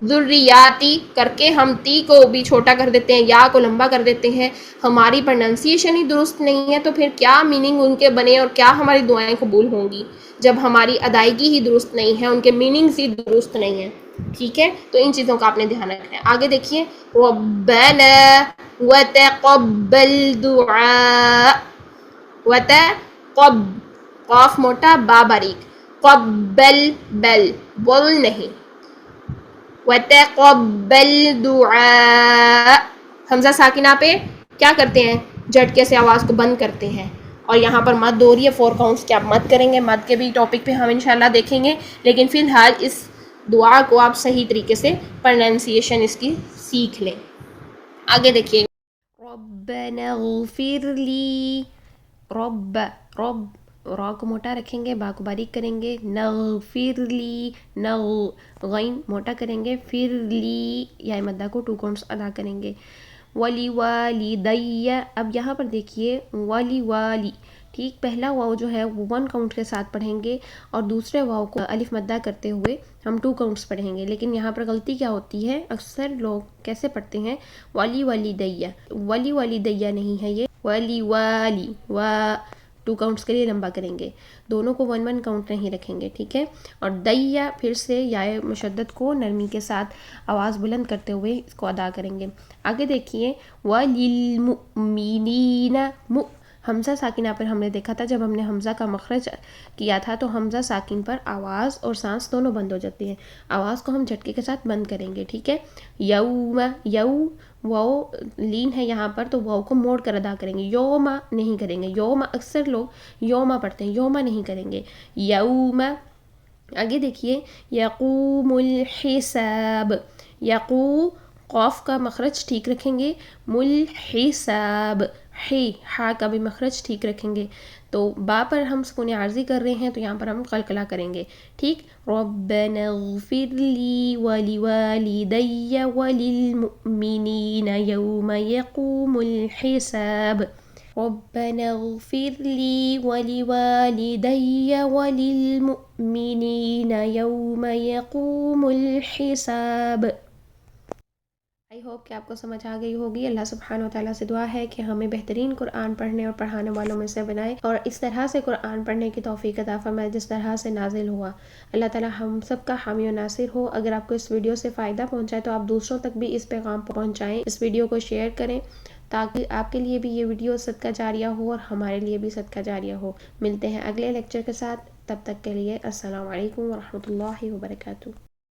ذریاتی کر کے ہم تی کو بھی چھوٹا کر دیتے ہیں, یا کو لمبا کر دیتے ہیں. ہماری پرننسیشن ہی درست نہیں ہے تو پھر کیا میننگ ان کے بنے اور کیا ہماری دعائیں قبول ہوں گی جب ہماری ادائیگی ہی درست نہیں ہے, ان کے میننگز ہی درست نہیں ہیں. ٹھیک ہے, تو ان چیزوں کا آپ نے دھیان رکھنا ہے. آگے دیکھیے, ربنا وتقبل دعاء, وتقب قاف موٹا با باریک, قبل بل بول نہیں, وتقبل دعاء حمزہ ساکنہ پہ کیا کرتے ہیں, جھٹکے سے آواز کو بند کرتے ہیں. اور یہاں پر مد ہو رہی ہے 4 کاؤنٹس کے آپ مد کریں گے, مد کے بھی ٹاپک پہ ہم انشاءاللہ دیکھیں گے, لیکن فی الحال اس دعا کو آپ صحیح طریقے سے پرننسیشن اس کی سیکھ لیں. آگے دیکھیے, ربنا اغفر لی, رب رب را کو موٹا رکھیں گے, با کو باریک کریں گے, نغفر لی, غین موٹا کریں گے, پھر لی یا مدہ کو 2 کاؤنٹس ادا کریں گے. ولی والدی, اب یہاں پر دیکھیے ولی والی, ٹھیک, پہلا واو جو ہے وہ 1 کاؤنٹ کے ساتھ پڑھیں گے اور دوسرے واو کو الف مدہ کرتے ہوئے ہم 2 کاؤنٹس پڑھیں گے. لیکن یہاں پر غلطی کیا ہوتی ہے, اکثر لوگ کیسے پڑھتے ہیں, ولی والدیہ, ولی والدیہ نہیں ہے یہ, ولی والی, 2 کاؤنٹس کے لیے لمبا کریں گے, دونوں کو 1 کاؤنٹ نہیں رکھیں گے. ٹھیک ہے, اور دیا پھر سے یا مشدد کو نرمی کے ساتھ آواز بلند کرتے ہوئے اس کو ادا کریں گے. آگے دیکھیے, وَلِلْمُؤْمِنِينَ, حمزہ ساکنہ پر ہم نے دیکھا تھا, جب ہم نے حمزہ کا مخرج کیا تھا تو حمزہ ساکن پر آواز اور سانس دونوں بند ہو جاتی ہیں, آواز کو ہم جھٹکے کے ساتھ بند کریں گے. ٹھیک ہے, یوم, یو واو لین ہے یہاں پر تو واو کو موڑ کر ادا کریں گے, یوما نہیں کریں گے, یوما اکثر لوگ یوما پڑھتے ہیں, یوما نہیں کریں گے, یوم. آگے دیکھیے, یقوم الحساب, یقو قاف کا مخرج ٹھیک رکھیں گے, ملحساب, ہی ہا کا بھی مخرج ٹھیک رکھیں گے. تو با پر ہم سکون عارضی کر رہے ہیں تو یہاں پر ہم قلقلہ کریں گے. ٹھیک, ربنا اغفر لی ولوالدی وللمؤمنین یوم یقوم الحساب, ربنا اغفر لی ولوالدی وللمؤمنین یوم یقوم الحساب. آئی ہوپ کہ آپ کو سمجھ آ گئی ہوگی. اللہ سبحانہ و تعالیٰ سے دعا ہے کہ ہمیں بہترین قرآن پڑھنے اور پڑھانے والوں میں سے بنائے اور اس طرح سے قرآن پڑھنے کی توفیق عطا فرمائے جس طرح سے نازل ہوا. اللہ تعالیٰ ہم سب کا حامی و ناصر ہو. اگر آپ کو اس ویڈیو سے فائدہ پہنچائے تو آپ دوسروں تک بھی اس پیغام پہنچائیں, اس ویڈیو کو شیئر کریں تاکہ آپ کے لیے بھی یہ ویڈیو صدقہ جاریہ ہو اور ہمارے لیے بھی صدقہ جاریہ ہو. ملتے ہیں اگلے لیکچر کے ساتھ, تب تک کے لیے السلام علیکم ورحمۃ اللہ وبرکاتہ.